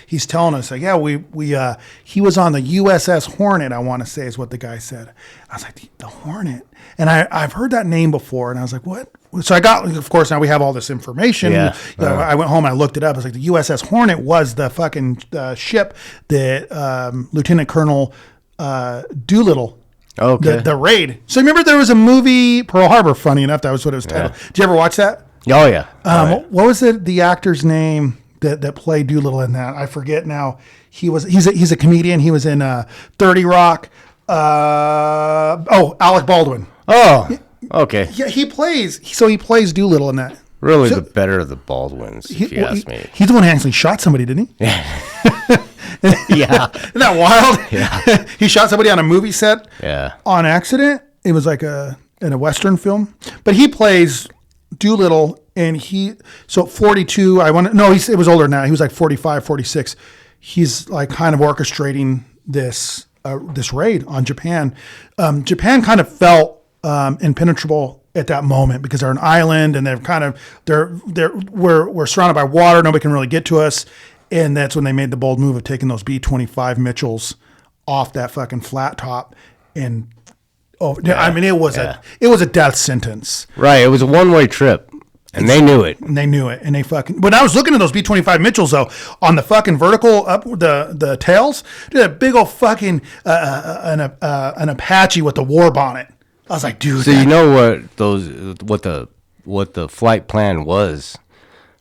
He's telling us, like, yeah, he was on the USS Hornet, I want to say is what the guy said. I was like, the Hornet? And I've heard that name before. And I was like, what? So I got, of course, now we have all this information. Yeah. I went home and I looked it up. I was like, the USS Hornet was the fucking ship that Lieutenant Colonel Doolittle, the raid. So remember there was a movie, Pearl Harbor, funny enough, that was what it was titled. Did you ever watch that? Oh, yeah. What was the actor's name that played Doolittle in that? I forget now. He's a comedian. He was in 30 Rock. Alec Baldwin. Oh, okay. Yeah, he plays Doolittle in that. Really, the better of the Baldwins, if you ask me. He's the one who actually shot somebody, didn't he? Yeah. Isn't that wild? Yeah. He shot somebody on a movie set. Yeah. On accident. It was like in a Western film. But he plays Doolittle, and 42. It was older now. He was like 45, 46. He's like kind of orchestrating this raid on Japan. Japan kind of felt impenetrable at that moment because they're an island and we're surrounded by water. Nobody can really get to us. And that's when they made the bold move of taking those B-25 Mitchells off that fucking flat top. And it was a death sentence. Right. It was a one-way trip. And they knew it. And they knew it. And they fucking... But I was looking at those B-25 Mitchells, though, on the fucking vertical up the tails. Dude, a big old fucking... an Apache with the war bonnet. I was like, dude... So you know what the flight plan was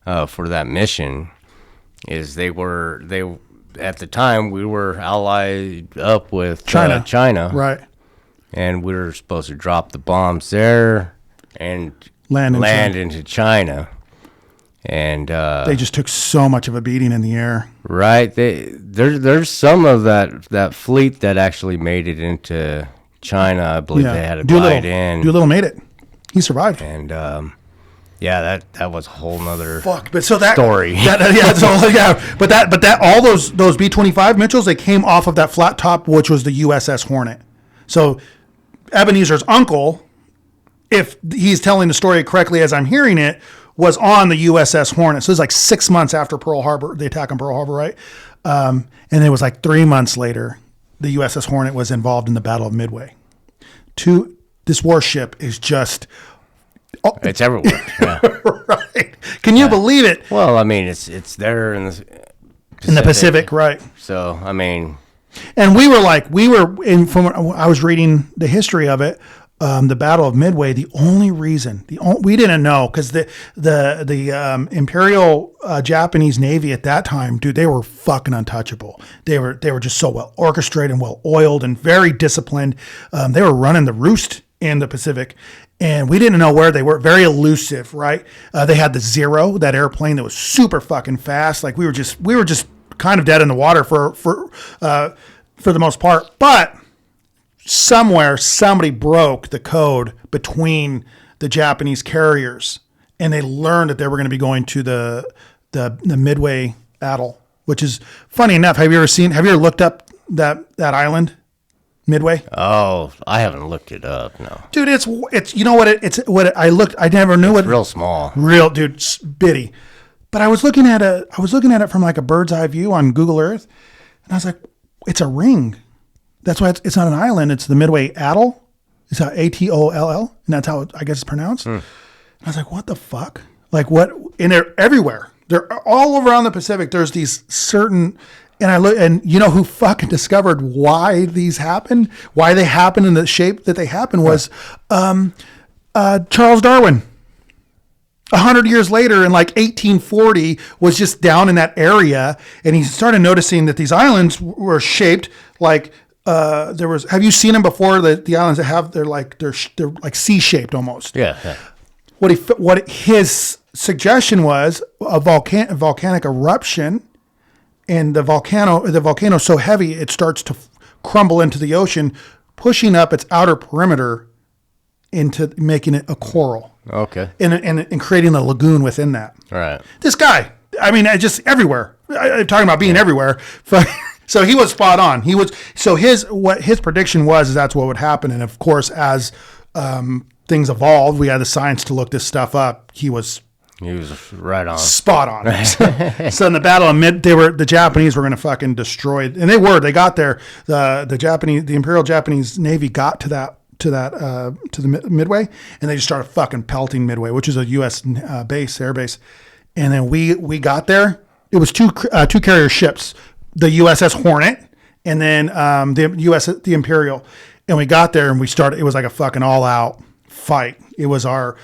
for that mission is they at the time, we were allied up with China. Right. And we were supposed to drop the bombs there and... land into China, and they just took so much of a beating in the air. Right, there's some of that fleet that actually made it into China. I believe they had to glide in. Doolittle made it. He survived. And that was a whole nother story. But all those B-25 Mitchells, they came off of that flat top, which was the USS Hornet. So Ebenezer's uncle, if he's telling the story correctly as I'm hearing it, was on the USS Hornet. So it was like 6 months after Pearl Harbor, the attack on Pearl Harbor, right? And it was like 3 months later, the USS Hornet was involved in the Battle of Midway. This warship is just... it's everywhere. Yeah. Right. Can you believe it? Well, I mean, it's there in the Pacific, right? So, I mean... And I was reading the history of it. the Battle of Midway, the only reason we didn't know, because the Imperial Japanese Navy at that time, dude, they were fucking untouchable. They were just so well orchestrated and well oiled and very disciplined. They were running the roost in the Pacific, and we didn't know where they were. Very elusive, right? They had the Zero, that airplane that was super fucking fast. Like we were just kind of dead in the water for the most part, but somewhere somebody broke the code between the Japanese carriers, and they learned that they were going to be going to the Midway Atoll, which is funny enough. Have you ever looked up that island, Midway? Oh, I haven't looked it up. No, dude, it's you know what I never knew it's real small, dude, bitty. But I was looking at it from like a bird's eye view on Google Earth, and I was like, it's a ring. That's why it's not an island. It's the Midway Atoll. It's Atoll, and that's how I guess it's pronounced. And I was like, what the fuck? Like what? And they're everywhere. They're all over on the Pacific. There's these certain, and I look, and you know who fucking discovered why these happened? Why they happened in the shape that they happened was Charles Darwin. 100 years later, in like 1840, was just down in that area, and he started noticing that these islands were shaped like there was. Have you seen them before? The islands that have they're like C-shaped almost. Yeah. What his suggestion was a volcanic eruption, and the volcano's so heavy it starts to crumble into the ocean, pushing up its outer perimeter into making it a coral. Okay. And creating a lagoon within that. Right. This guy, I mean, just everywhere. I'm talking about being everywhere. So he was spot on. What his prediction was is that's what would happen. And of course, as things evolved, we had the science to look this stuff up. He was right on. Spot on. So in the Battle of the Japanese were going to fucking destroy it. And they got there. The Imperial Japanese Navy got to the Midway, and they just started fucking pelting Midway, which is a U.S. air base. And then we got there. It was two carrier ships, the USS Hornet, and then the Imperial. And we got there, and we started. It was like a fucking all out fight. It was our.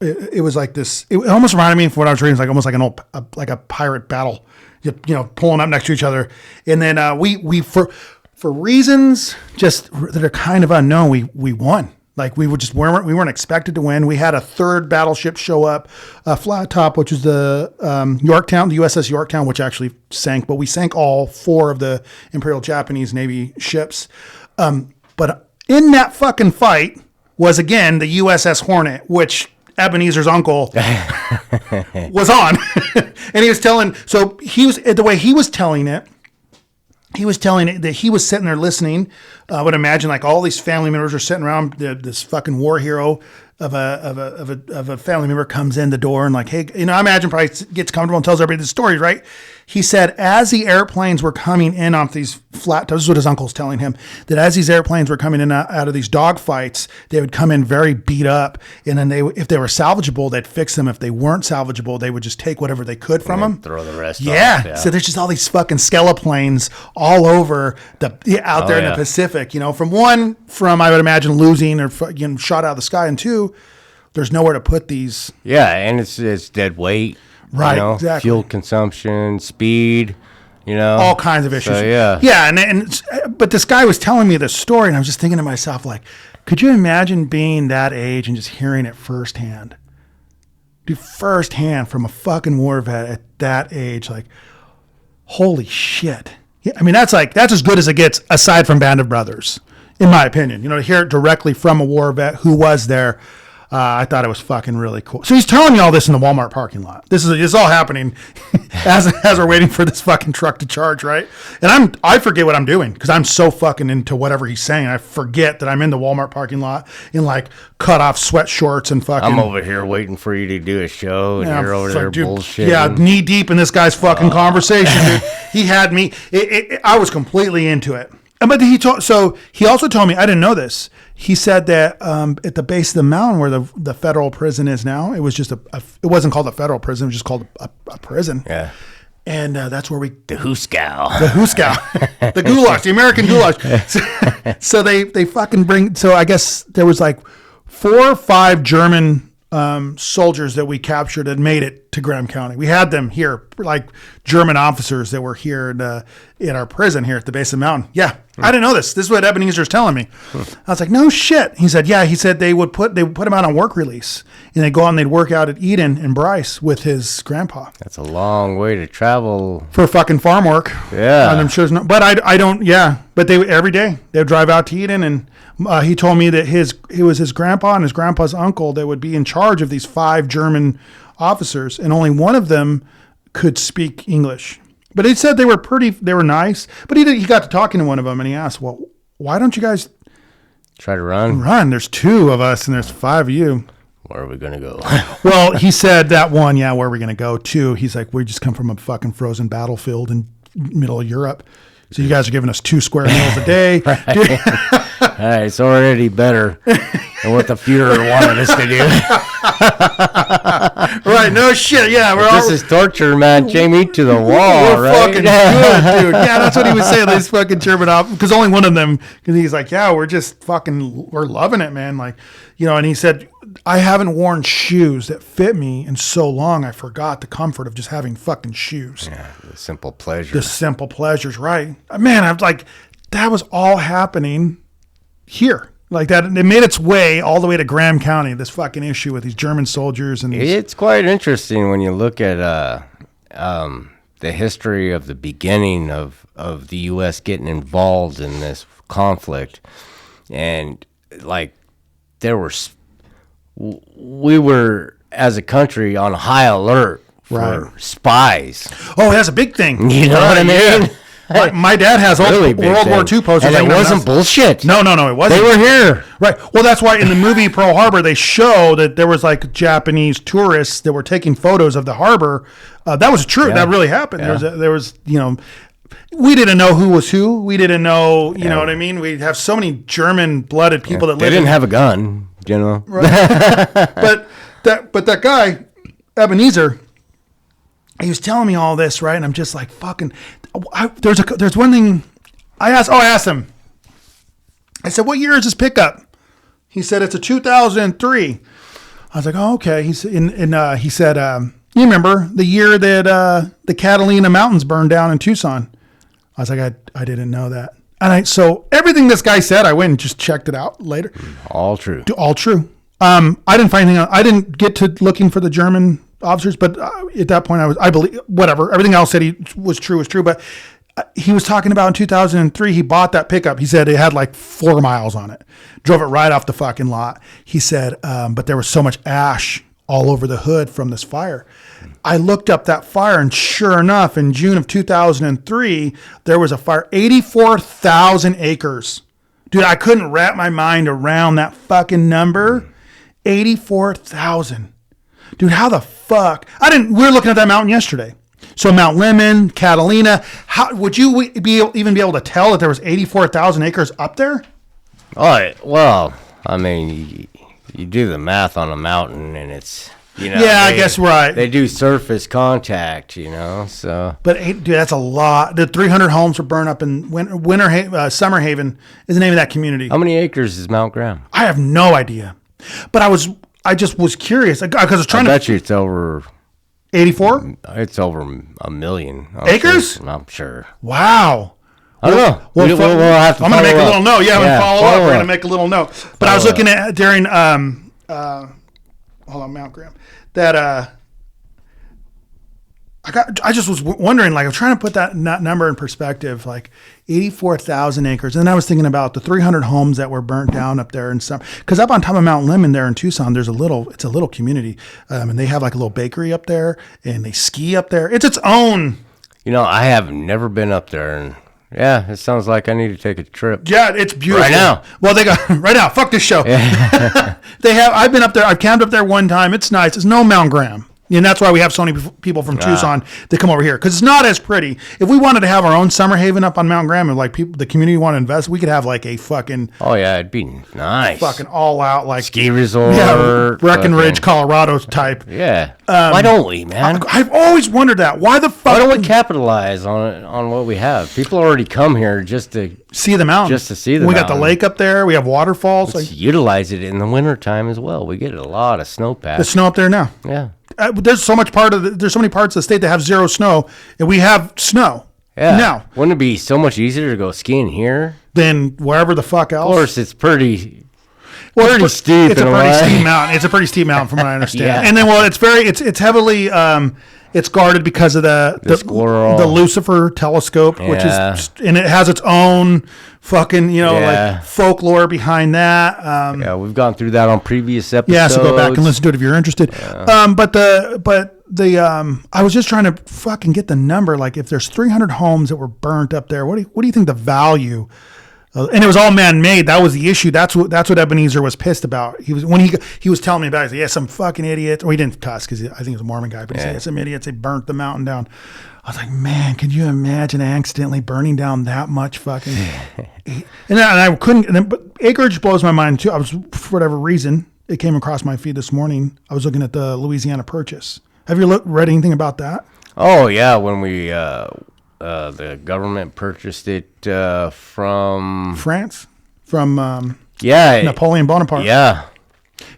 It was like this. It almost reminded me of what I was reading. It was like almost like an old like a pirate battle. You know, pulling up next to each other, and then we for reasons just that are kind of unknown, we won. Like we weren't expected to win. We had a third battleship show up, Flat Top, which is the Yorktown, the USS Yorktown, which actually sank. But we sank all 4 of the Imperial Japanese Navy ships. But in that fucking fight was again the USS Hornet, which Ebenezer's uncle was on, and he was telling. So the way he was telling it. He was telling it that he was sitting there listening. I would imagine like all these family members are sitting around. This fucking war hero of a family member comes in the door and like, hey, you know, I imagine probably gets comfortable and tells everybody the stories, right? He said as the airplanes were coming in off these flat, this is what his uncle's telling him, that as these airplanes were coming in out of these dogfights, they would come in very beat up, and then if they were salvageable, they'd fix them. If they weren't salvageable, they would just take whatever they could from them. Throw the rest off. Yeah. So there's just all these fucking skeleplanes all over out there in the Pacific, you know, from I would imagine losing or getting shot out of the sky, and 2, there's nowhere to put these. Yeah, and it's dead weight. Right, you know, exactly. Fuel consumption, speed, you know. All kinds of issues. So, yeah. Yeah, but this guy was telling me this story, and I was just thinking to myself, like, could you imagine being that age and just hearing it firsthand? Dude, firsthand from a fucking war vet at that age, like, holy shit. Yeah, I mean, that's as good as it gets aside from Band of Brothers, in my opinion. You know, to hear it directly from a war vet who was there. I thought it was fucking really cool. So he's telling me all this in the Walmart parking lot. It's all happening as we're waiting for this fucking truck to charge, right? And I forget what I'm doing because I'm so fucking into whatever he's saying. I forget that I'm in the Walmart parking lot in like cut off sweat shorts and fucking. I'm over here waiting for you to do a show, and you're over there bullshitting. Yeah, knee deep in this guy's fucking conversation, dude. He had me. I was completely into it. But he also told me, I didn't know this. He said that at the base of the mountain where the federal prison is now, it was just it wasn't called a federal prison, it was just called a prison. Yeah. And that's where we The Huskow. the Huskow, the goulash, the American goulash. So they fucking bring. So I guess there was like 4 or 5 German soldiers that we captured and made it to Graham County. We had them here, like German officers that were here in our prison here at the base of the mountain. Yeah, I didn't know this. This is what Ebenezer's telling me. I was like, no shit. He said, yeah. He said they would put him out on work release, and they'd go out and they'd work out at Eden and Bryce with his grandpa. That's a long way to travel. For fucking farm work. Yeah. And I'm sure it's not, but I don't, yeah. But they every day they'd drive out to Eden, and he told me that it was his grandpa and his grandpa's uncle that would be in charge of these 5 German officers, and only one of them could speak English. But he said they were nice. But he got to talking to one of them, and he asked, well, why don't you guys Try to run. There's 2 of us, and there's 5 of you. Where are we going to go? Well, he said that one, yeah, where are we going to go? 2, he's like, we just come from a fucking frozen battlefield in middle of Europe. So you guys are giving us 2 square meals a day. Dude. Hey, it's already better than what the Fuhrer wanted us to do. Right, no shit, yeah. This is torture, man. Jamie to the wall, we're right? fucking good, dude. Yeah, that's what he was saying. These fucking German because only one of them, because he's like, yeah, we're loving it, man. Like, and he said, I haven't worn shoes that fit me in so long. I forgot the comfort of just having fucking shoes. Yeah, the simple pleasure. The simple pleasures, right? Man, I'm like, that was all happening here. Like that, it made its way all the way to Graham County, this fucking issue with these German soldiers. And it's quite interesting when you look at the history of the beginning of the U.S. getting involved in this conflict. And, like, we were, as a country, on high alert for spies. Oh, that's a big thing. You know what I mean? My dad has Really World War II posters. And it wasn't bullshit. No, it wasn't. They were here. Right. Well, that's why in the movie Pearl Harbor, they show that there was like Japanese tourists that were taking photos of the harbor. That was true. Yeah. That really happened. Yeah. There was, we didn't know who was who. We didn't know, you know what I mean? We have so many German-blooded people that they didn't have a gun, Right. but that guy, Ebenezer, he was telling me all this, right? And I'm just like, fucking. There's one thing I asked him. I said, what year is this pickup? He said, it's a 2003. I was like, oh, okay. He said, he said, you remember the year that the Catalina Mountains burned down in Tucson? I was like, I didn't know that. And so everything this guy said, I went and just checked it out later. All true. All true. I didn't find anything else. I didn't get to looking for the German officers, but at that point I believe whatever. Everything else said he was true. But he was talking about in 2003, he bought that pickup. He said it had like 4 miles on it. Drove it right off the fucking lot. He said, but there was so much ash all over the hood from this fire. I looked up that fire, and sure enough, in June of 2003, there was a fire, 84,000 acres. Dude, I couldn't wrap my mind around that fucking number. 84,000. Dude, how the fuck? We were looking at that mountain yesterday. So Mount Lemmon, Catalina, how would you even be able to tell that there was 84,000 acres up there? Oh, well, I mean, you do the math on a mountain, and it's, I guess right. They do surface contact, so. But dude, that's a lot. The 300 homes were burned up in Summer Haven is the name of that community. How many acres is Mount Graham? I have no idea, but I just was curious because I was trying to. I bet you it's over 84. It's over 1 million acres. Sure. I'm sure. Wow. I don't know. We'll have to. I'm going to make a little note. Yeah, I'm going to follow up. We're going to make a little note. But I was looking at during hold on, Mount Graham. That I just was wondering, like, I'm trying to put that number in perspective, like 84,000 acres. And then I was thinking about the 300 homes that were burnt down up there and stuff. Because up on top of Mount Lemmon there in Tucson, it's a little community. And they have like a little bakery up there, and they ski up there. It's its own. I have never been up there, and yeah, it sounds like I need to take a trip. Yeah, it's beautiful. Right now. Well, they got right now. Fuck this show. Yeah. I've been up there. I've camped up there one time. It's nice. It's no Mount Graham. And that's why we have so many people from Tucson that come over here, because it's not as pretty. If we wanted to have our own summer haven up on Mount Graham, and like people, the community want to invest, we could have like a fucking Oh yeah, it'd be nice. fucking all out like Ski resort. yeah, Breckenridge, Colorado type. Yeah. Why don't we, man? I've always wondered that. Why the fuck? Why don't we capitalize on it, on what we have? People already come here just to see the mountain. Just to see the We got the mountain. lake up there. We have waterfalls. Like, utilize it in the wintertime as well. We get a lot of snowpack. the snow up there now. Yeah. There's so much there's so many parts of the state that have zero snow, and we have snow. Yeah. Now, Wouldn't it be so much easier to go skiing here? then wherever the fuck else. Of course, it's pretty Well, pretty steep It's a in a pretty way. steep mountain. It's a pretty steep mountain, from what I understand. Yeah. And then, well, it's heavily it's guarded because of the squirrel. the Lucifer telescope, which Yeah. is, and it has its own fucking Yeah. like folklore behind that. Yeah, we've gone through that on previous episodes. Yeah, so go back and listen to it if you're interested. But I was just trying to fucking get the number. Like, if there's 300 homes that were burnt up there, what do you think the value? And it was all man-made. That was the issue. That's what Ebenezer was pissed about. He was telling me about it. He said, yeah, some fucking idiot. Well, he didn't cuss because I think he was a Mormon guy. But he said, yeah, some idiots, they burnt the mountain down. I was like, man, could you imagine accidentally burning down that much fucking? and I couldn't. And then, but acreage blows my mind too. I was, for whatever reason, it came across my feed this morning. I was looking at the Louisiana Purchase. Have you read anything about that? Oh yeah, when we the government purchased it from France, from Napoleon Bonaparte. Yeah,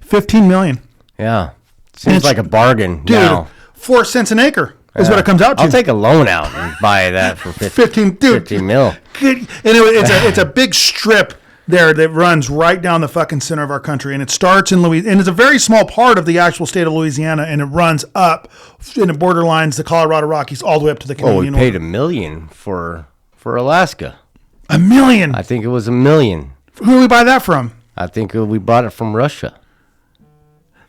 15 million. Yeah, seems like a bargain, dude. now. 4 cents an acre is what it comes out to. I'll take a loan out and buy that for 15 mil. Good. And it's a big strip there that runs right down the fucking center of our country, and it starts in Louisiana, and it's a very small part of the actual state of Louisiana, and it runs up in the borderlines, the Colorado Rockies, all the way up to the Well, we Canadian. paid $1 million for Alaska. $1 million. I think it was $1 million. Who do we buy that from? I think we bought it from Russia.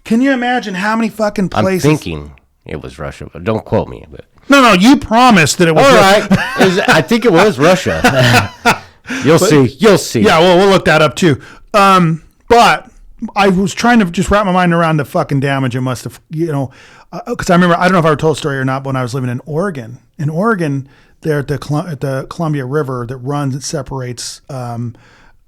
Can you imagine how many fucking places? I'm thinking it was Russia, but don't quote me. But No, you promised that it was. all right, I think it was Russia. You'll see. Yeah, well, we'll look that up too. But I was trying to just wrap my mind around the fucking damage it must have, because I remember, I don't know if I ever told the story or not, but when I was living in Oregon, there at the Columbia River that runs, it separates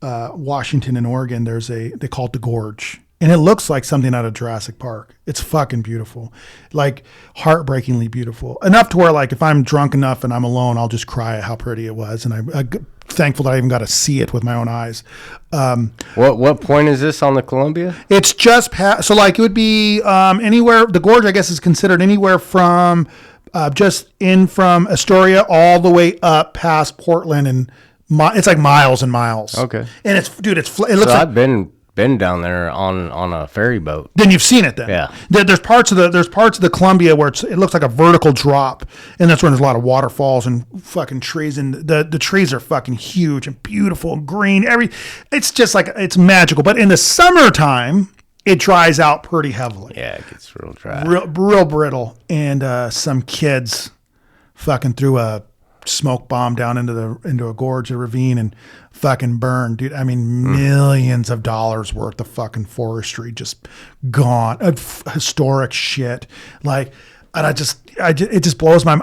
Washington and Oregon. They call it the Gorge. And it looks like something out of Jurassic Park. It's fucking beautiful, like heartbreakingly beautiful. Enough to where, like, if I'm drunk enough and I'm alone, I'll just cry at how pretty it was. And I'm thankful that I even got to see it with my own eyes. What point is this on the Columbia? It's just past. So, like, it would be anywhere. The Gorge, I guess, is considered anywhere from just in from Astoria all the way up past Portland, and it's like miles and miles. Okay. And it looks like I've been down there on a ferry boat. Then you've seen it then. Yeah. There's parts of the Columbia where it looks like a vertical drop, and that's when there's a lot of waterfalls and fucking trees, and the trees are fucking huge and beautiful and green. It's just like, it's magical. But in the summertime, it dries out pretty heavily. Yeah, it gets real dry. Real brittle. And some kids fucking threw a smoke bomb down into a gorge, a ravine, and fucking burned, dude. I mean, millions of dollars worth of fucking forestry just gone. Historic shit. Like, and it just blows my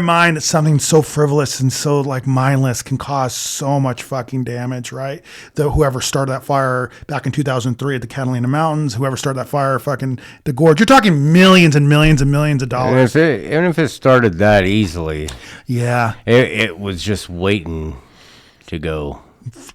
mind that something so frivolous and so like mindless can cause so much fucking damage, right? Whoever started that fire back in 2003 at the Catalina Mountains, whoever started that fire, fucking the Gorge, you're talking millions and millions and millions of dollars. Even if it started that easily, yeah, it was just waiting to go.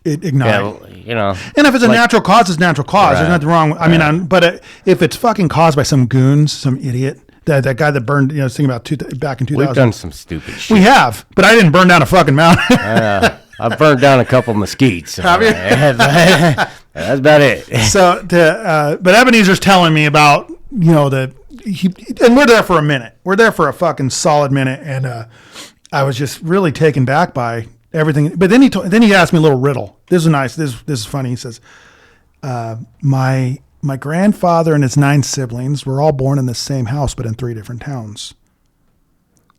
It ignite. Yeah, and if it's a natural cause, it's natural cause. Right. There's nothing wrong. I mean, but if it's fucking caused by some goons, some idiot, that guy that burned, thinking about back in 2000. We've done some stupid shit. We have, but I didn't burn down a fucking mountain. I burned down a couple mesquites. Have you? That's about it. So, but Ebenezer's telling me about, and we're there for a minute. We're there for a fucking solid minute, and I was just really taken back by everything. But then he asked me a little riddle. This is nice. This is funny. He says, my grandfather and his 9 siblings were all born in the same house, but in 3 different towns.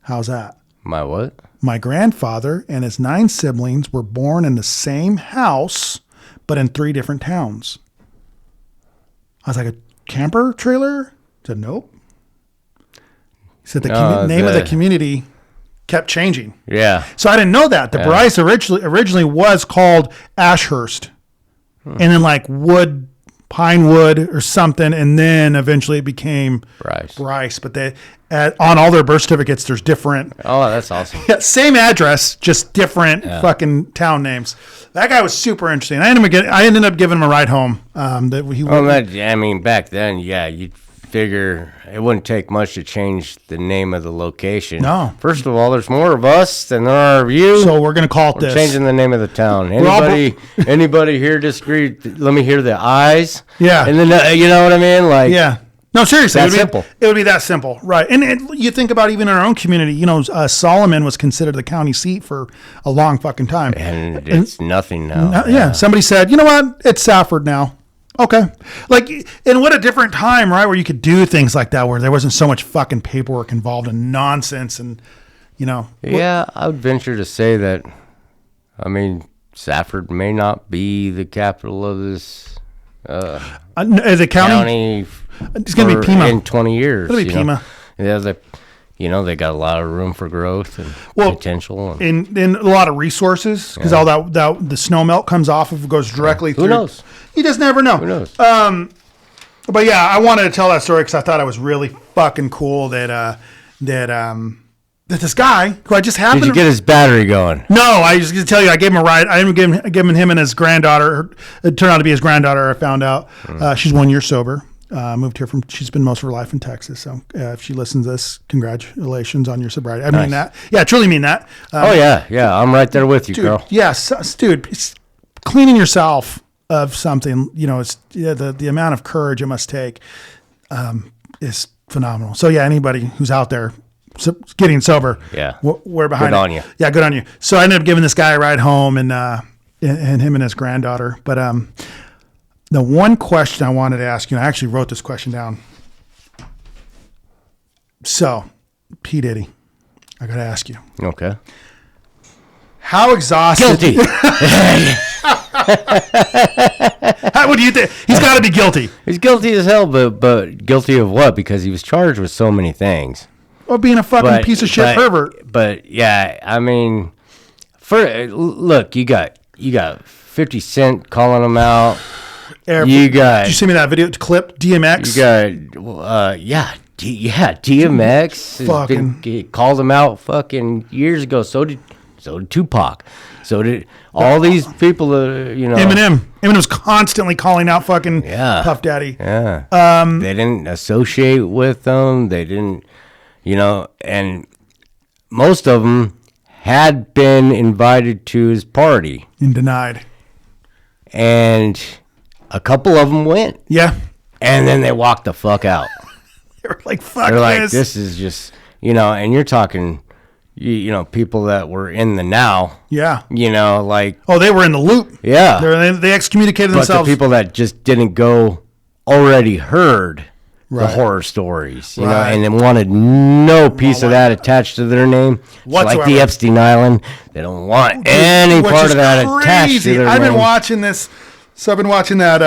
How's that? My what? My grandfather and his 9 siblings were born in the same house, but in 3 different towns. I was like, a camper trailer? I said, nope. said the name of the community kept changing. Yeah. So I didn't know that. The Bryce originally was called Ashurst. And then like Pinewood or something, and then eventually it became Bryce. But they on all their birth certificates, there's different. Oh, that's awesome. Yeah, same address, just different fucking town names. That guy was super interesting. I ended up giving him a ride home. I mean, back then, you'd figure it wouldn't take much to change the name of the location. No. First of all, there's more of us than there are of you. So we're gonna call it this. Changing the name of the town. Anybody here disagree? Let me hear the ayes. Yeah. And then you know what I mean? Like No, seriously, simple. It would be that simple, right? And you think about even in our own community. You know, Solomon was considered the county seat for a long fucking time, and it's nothing now. Somebody said, you know what? It's Safford now. Okay. Like, and what a different time, right? Where you could do things like that, where there wasn't so much fucking paperwork involved and nonsense and, you know. Yeah, I would venture to say that, I mean, Safford may not be the capital of this the county. It's going to be Pima. In 20 years. It'll be Pima. They got a lot of room for growth and potential. And a lot of resources, because all that the snow melt comes off of, goes directly through. Who knows? You just never know. Who knows? But yeah, I wanted to tell that story because I thought it was really fucking cool that this guy who I just happened. Did you get his battery going? No, I just going to tell you, I gave him a ride. I didn't give him and his granddaughter. It turned out to be his granddaughter. I found out she's 1 year sober. Moved here she's been most of her life in Texas. So if she listens to this, congratulations on your sobriety. I mean that. Yeah, I truly mean that. I'm right there with you, dude, girl. Yes, dude, it's cleaning yourself of something, you know, it's the amount of courage it must take is phenomenal. So yeah, anybody who's out there getting sober, we're behind. Good on you. Yeah, good on you. So I ended up giving this guy a ride home and him and his granddaughter. But the one question I wanted to ask you, and I actually wrote this question down. So, P. Diddy, I got to ask you. Okay. How exhausted? Guilty. What do you think? He's got to be guilty. He's guilty as hell, but guilty of what? Because he was charged with so many things. Well, being a fucking piece of shit pervert. But yeah, I mean, look, you got 50 Cent calling him out. Did you see me that video clip? DMX. You got DMX fucking called him out fucking years ago. So did Tupac. So did all these people. Eminem was constantly calling out fucking Puff Daddy. Yeah. They didn't associate with them. They didn't, and most of them had been invited to his party and denied. And a couple of them went. Yeah. And then they walked the fuck out. They were like, fuck They're like, this is just, and you're talking, people that were in the now. Yeah. Like. Oh, they were in the loop. Yeah. They excommunicated themselves. But the people that just didn't go already heard the horror stories, and then wanted no piece of that attached to their name. Like the Epstein Island. They don't want any part of that attached to their name. I've been watching this. So I've been watching that,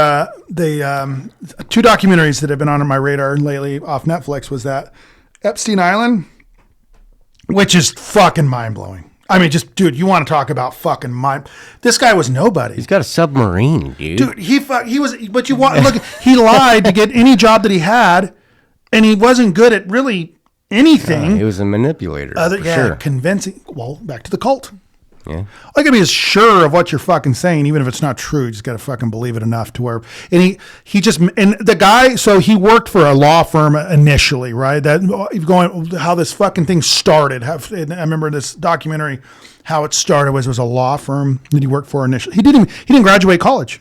the two documentaries that have been on my radar lately off Netflix was that Epstein Island, which is fucking mind-blowing. I mean, just, dude, you want to talk about fucking this guy was nobody. He's got a submarine, dude. Dude, he was, but look, he lied to get any job that he had, and he wasn't good at really anything. He was a manipulator, for sure. Convincing, well, back to the cult. Yeah. I gotta be as sure of what you're fucking saying, even if it's not true. You just gotta fucking believe it enough to where. And the guy. So he worked for a law firm initially, right? How this fucking thing started. And I remember this documentary. How it started was a law firm that he worked for initially. He didn't graduate college.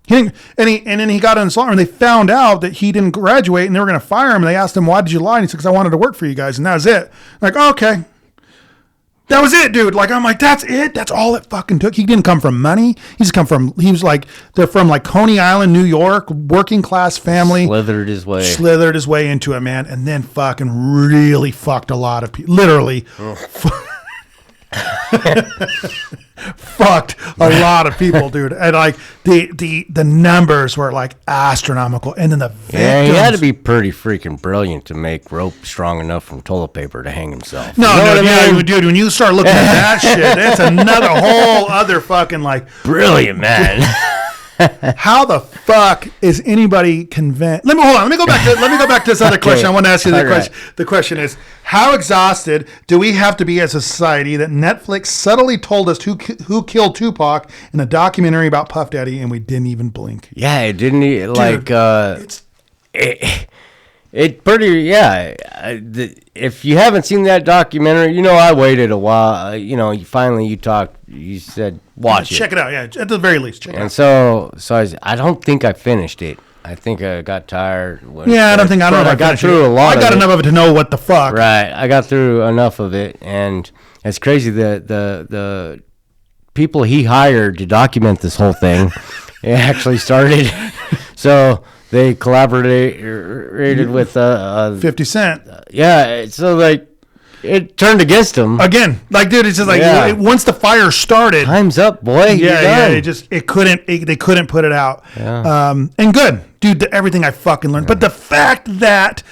And then he got in this law firm. And they found out that he didn't graduate, and they were gonna fire him. And they asked him, "Why did you lie?" And he said, "Because I wanted to work for you guys." And that was it. Like, okay. That was it, dude. Like, I'm like, that's it. That's all it fucking took. He didn't come from money. They're from like Coney Island, New York, working class family. Slithered his way into it, man. And then fucking really fucked a lot of people. Literally. fucked a lot of people, dude. And like the numbers were like astronomical. And then the victims, Yeah, he had to be pretty freaking brilliant to make rope strong enough from toilet paper to hang himself. No, You know no, what I yeah, mean? dude. When you start looking at that shit, that's another whole other fucking like. Brilliant, man. How the fuck is anybody convinced? Let me hold on. Let me go back to this other question. I want to ask you the All right. question. The question is, how exhausted do we have to be as a society that Netflix subtly told us who killed Tupac in a documentary about Puff Daddy, and we didn't even blink? Yeah, it didn't like it's it pretty if you haven't seen that documentary, you know, I waited a while. You said watch check it out. Yeah, at the very least, check it And out. so I don't think I finished it. I think I got tired. Yeah, I don't know. I got through a lot. I got enough of it to know what the fuck. Right, I got through enough of it, and it's crazy that the people he hired to document this whole thing actually started. So they collaborated with 50 Cent. Yeah, so like it turned against him. Again, like, dude, it's just like Yeah. once the fire started. Time's up, boy. Yeah, they couldn't put it out. Yeah. And good, dude. Everything I fucking learned, but the fact that,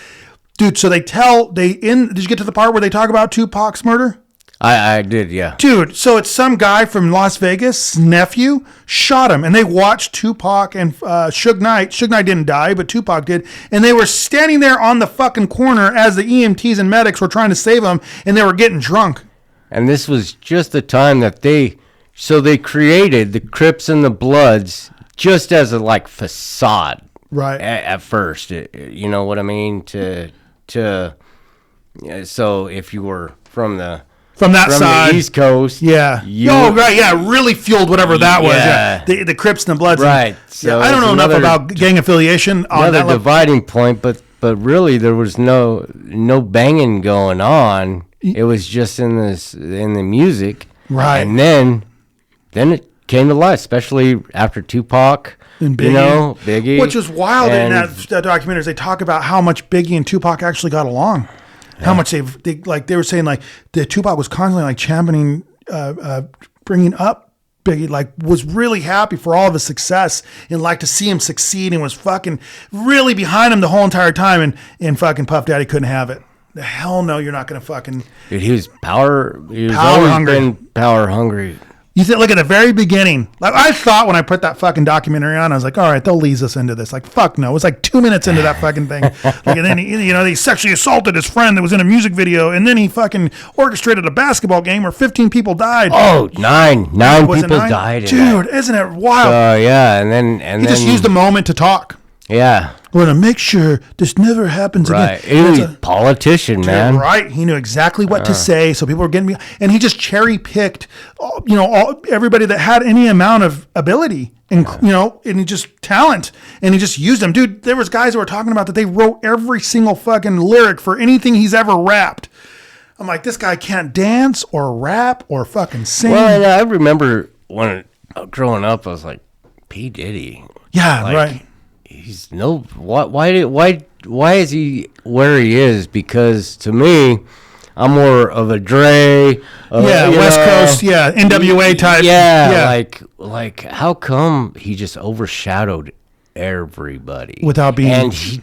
dude. So did you get to the part where they talk about Tupac's murder? I did, yeah. Dude, so it's some guy from Las Vegas' nephew shot him, and they watched Tupac and Suge Knight. Suge Knight didn't die, but Tupac did, and they were standing there on the fucking corner as the EMTs and medics were trying to save him, and they were getting drunk. And this was just the time that they created the Crips and the Bloods just as a like facade, Right. At first, you know what I mean? So if you were from the side, East Coast, yeah. Right, yeah, really fueled whatever that was. Yeah, the Crips and the Bloods. Right. So I don't know enough about gang affiliation. Another dividing point, but really there was no banging going on. It was just in the music, right? And then it came to life, especially after Tupac and Biggie, Biggie, which was wild. In that documentaries, they talk about how much Biggie and Tupac actually got along. How much they were saying like the Tupac was constantly like championing, bringing up Biggie, like was really happy for all of his success and like to see him succeed and was fucking really behind him the whole entire time, and fucking Puff Daddy couldn't have it. The hell no, you're not gonna fucking. Dude, he was power hungry. Been power hungry. You think, look at the very beginning. Like I thought when I put that fucking documentary on, I was like, all right, they'll ease us into this. Like, fuck no. It was like 2 minutes into that fucking thing. Like, and then they sexually assaulted his friend that was in a music video, and then he fucking orchestrated a basketball game where 15 people died. Oh, nine Was it people 9? died. Dude, isn't it wild? Yeah, and then He just used the moment to talk. Yeah. We're gonna make sure this never happens Right. again. He was a politician, man. Right. He knew exactly what to say, so people were getting me. And he just cherry picked, everybody that had any amount of ability and and he just talent, and he just used them. Dude, there was guys that were talking about that they wrote every single fucking lyric for anything he's ever rapped. I'm like, this guy can't dance or rap or fucking sing. Well, and I remember when growing up, I was like, P. Diddy. Yeah, Like, right. He's why is he where he is? Because to me, I'm more of a Dre. West Coast, NWA type. Yeah. Like how come he just overshadowed everybody without being? And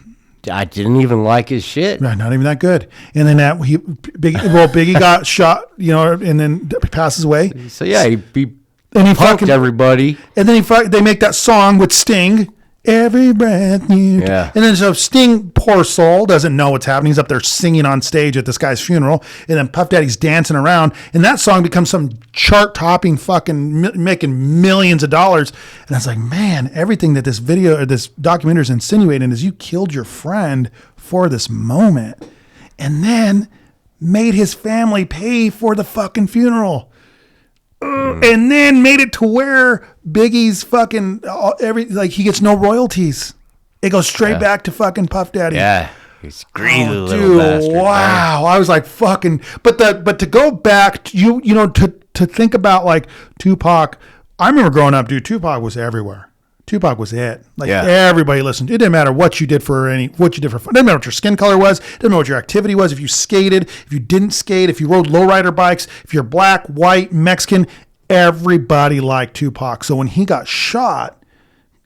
I didn't even like his shit. Right, not even that good. And then Biggie got shot, and then passes away. So yeah, he punked fucked everybody. And then they make that song with Sting. Every breath you take. Yeah. And then so Sting, poor soul, doesn't know what's happening. He's up there singing on stage at this guy's funeral, and then Puff Daddy's dancing around, and that song becomes some chart-topping fucking making millions of dollars. And I was like, man, everything that this video or this documentary is insinuating is you killed your friend for this moment, and then made his family pay for the fucking funeral. And then made it to where Biggie's fucking he gets no royalties. It goes straight back to fucking Puff Daddy. Yeah, he's greedy little bastard. Wow, Man. I was like fucking. But to go back, to think about like Tupac. I remember growing up, dude. Tupac was everywhere. Tupac was it. Like Yeah. everybody listened. It didn't matter what you did for fun. It didn't matter what your skin color was. It didn't matter what your activity was. If you skated, if you didn't skate, if you rode lowrider bikes, if you're black, white, Mexican, everybody liked Tupac. So when he got shot,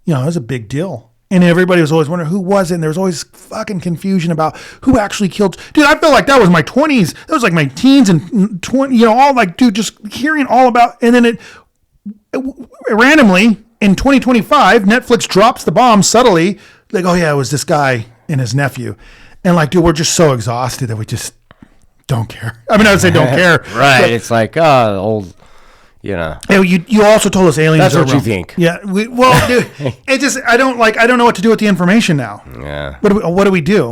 it was a big deal. And everybody was always wondering who was it. And there was always fucking confusion about who actually killed. Dude, I feel like that was my 20s. That was like my teens and 20, all like, dude, just hearing all about. And then it randomly in 2025, Netflix drops the bomb subtly. Like, oh yeah, it was this guy and his nephew. And like, dude, we're just so exhausted that we just don't care. I mean, I would say don't care. Right. But, it's like, old, Hey, you also told us aliens. That's are what you real. think. Yeah. Dude, it just I don't know what to do with the information now. Yeah. What do we do?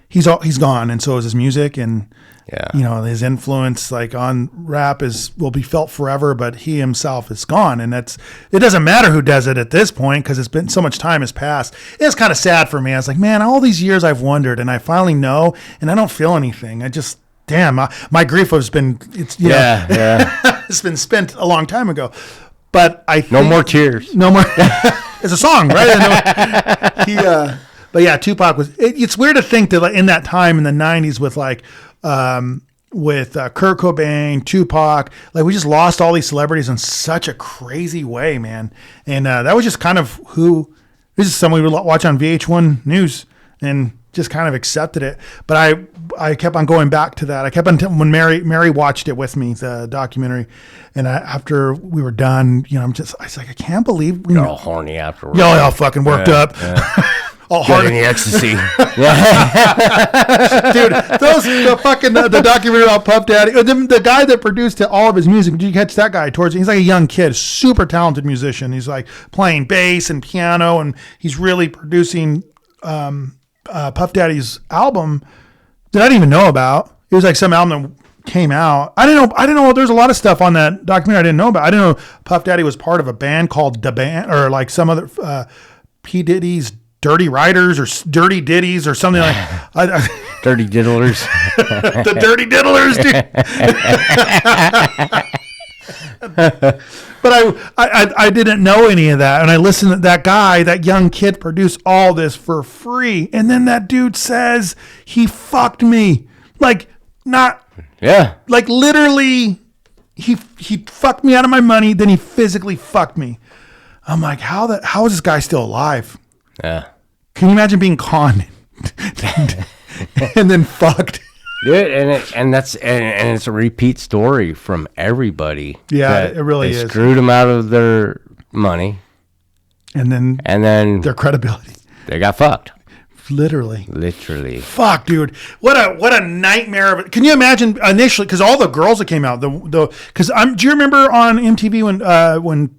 He's gone, and so is his music, and his influence like on rap will be felt forever, but he himself is gone, and it doesn't matter who does it at this point because it's been so much time has passed. It's kind of sad for me. I was like, man, all these years I've wondered, and I finally know, and I don't feel anything. I just. Damn, my grief has been it's been spent a long time ago. But I think, no more tears. No more. It's a song, right? But yeah, Tupac was. It's weird to think that like, in that time in the '90s with like Kurt Cobain, Tupac, like we just lost all these celebrities in such a crazy way, man. And that was just kind of this is someone we would watch on VH1 News and just kind of accepted it. But I kept on going back to that. I kept on when Mary watched it with me, the documentary, and after we were done, I was like, I can't believe You're all horny afterwards. Y'all all fucking worked up. Yeah. All hard in the ecstasy. Dude, the documentary about Puff Daddy, the guy that produced all of his music. Did you catch that guy? He's like a young kid, super talented musician. He's like playing bass and piano, and he's really producing Puff Daddy's album that I didn't even know about. It was like some album that came out. I didn't know there's a lot of stuff on that documentary I didn't know about. I didn't know Puff Daddy was part of a band called The Band, or like some other P. Diddy's Dirty Riders or Dirty Ditties or something like Dirty Diddlers. The Dirty Diddlers, dude. But I didn't know any of that. And I listened to that guy, that young kid, produce all this for free. And then that dude says he fucked me. Like, not. Yeah. Like, literally, he fucked me out of my money. Then he physically fucked me. I'm like, how is this guy still alive? Yeah. Can you imagine being conned and then fucked? Dude, and it's a repeat story from everybody. Yeah, it really is. Screwed them out of their money, and then their credibility. They got fucked. Literally. Fuck, dude. What a nightmare of it. Can you imagine initially? Because all the girls that came out, do you remember on MTV when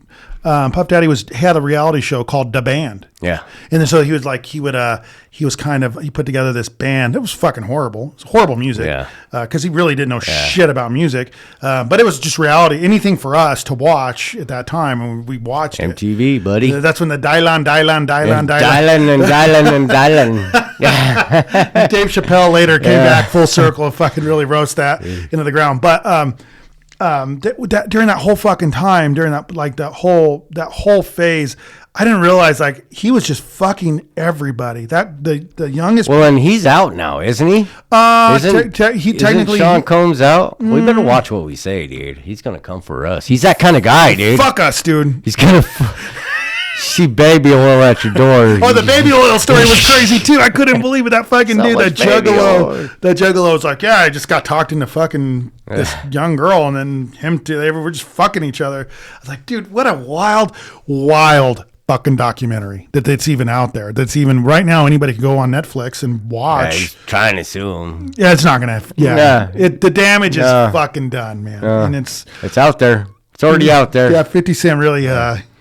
Puff Daddy had a reality show called The Band? Yeah. And then so he was like, he put together this band. It was fucking horrible. It was horrible music. Yeah. Because he really didn't know shit about music. But it was just reality. Anything for us to watch at that time. And we watched MTV, it. buddy. That's when the Dylan. Dave Chappelle later came back full circle and fucking really roast that into the ground. But during that whole fucking time, during that whole phase, I didn't realize like he was just fucking everybody. That the youngest. Well, and he's out now, isn't he? Technically Sean Combs out. We better watch what we say, dude. He's gonna come for us. He's that kind of guy, dude. Fuck us, dude. He's gonna. See baby oil at your door. Oh, the baby oil story was crazy too. I couldn't believe it. That fucking dude, that juggalo. That juggalo was like, yeah, I just got talked into fucking this young girl, and then they were just fucking each other. I was like, dude, what a wild fucking documentary that's even out there. That's even right now. Anybody can go on Netflix and watch. Yeah, he's trying to sue him. Yeah, it's not gonna. Yeah, the damage is fucking done, man. And it's out there. It's already out there. Yeah, 50 Cent really.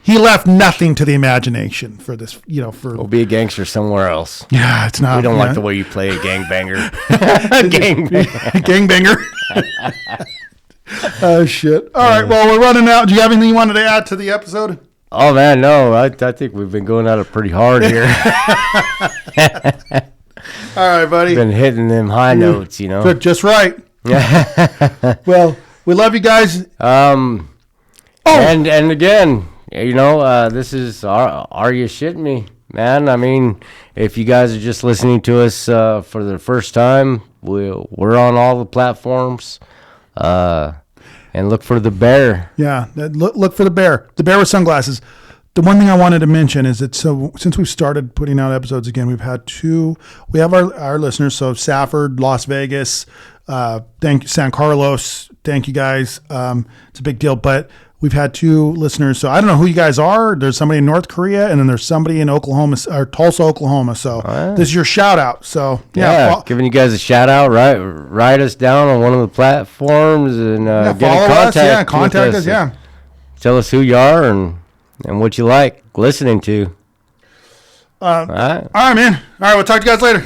He left nothing to the imagination for this, We'll be a gangster somewhere else. Yeah, it's not. We don't like the way you play a gangbanger. Gangbanger. Oh, shit. All right, well, we're running out. Do you have anything you wanted to add to the episode? Oh, man, no. I think we've been going at it pretty hard here. All right, buddy. Been hitting them high notes, Good, just right. Well, we love you guys. And again... This is Are You Shitting Me, man? I mean, if you guys are just listening to us for the first time, we're on all the platforms. And look for the bear. Yeah, look for the bear. The bear with sunglasses. The one thing I wanted to mention is that since we've started putting out episodes again, we have our listeners. So Safford, Las Vegas, thank you, San Carlos. Thank you guys. It's a big deal, but we've had 2 listeners. So I don't know who you guys are. There's somebody in North Korea, and then there's somebody in Oklahoma or Tulsa, Oklahoma. So this is your shout out. So giving you guys a shout out. Write us down on one of the platforms and get in contact. Yeah, contact us. Yeah, tell us who you are and what you like listening to. All right, man. All right, we'll talk to you guys later.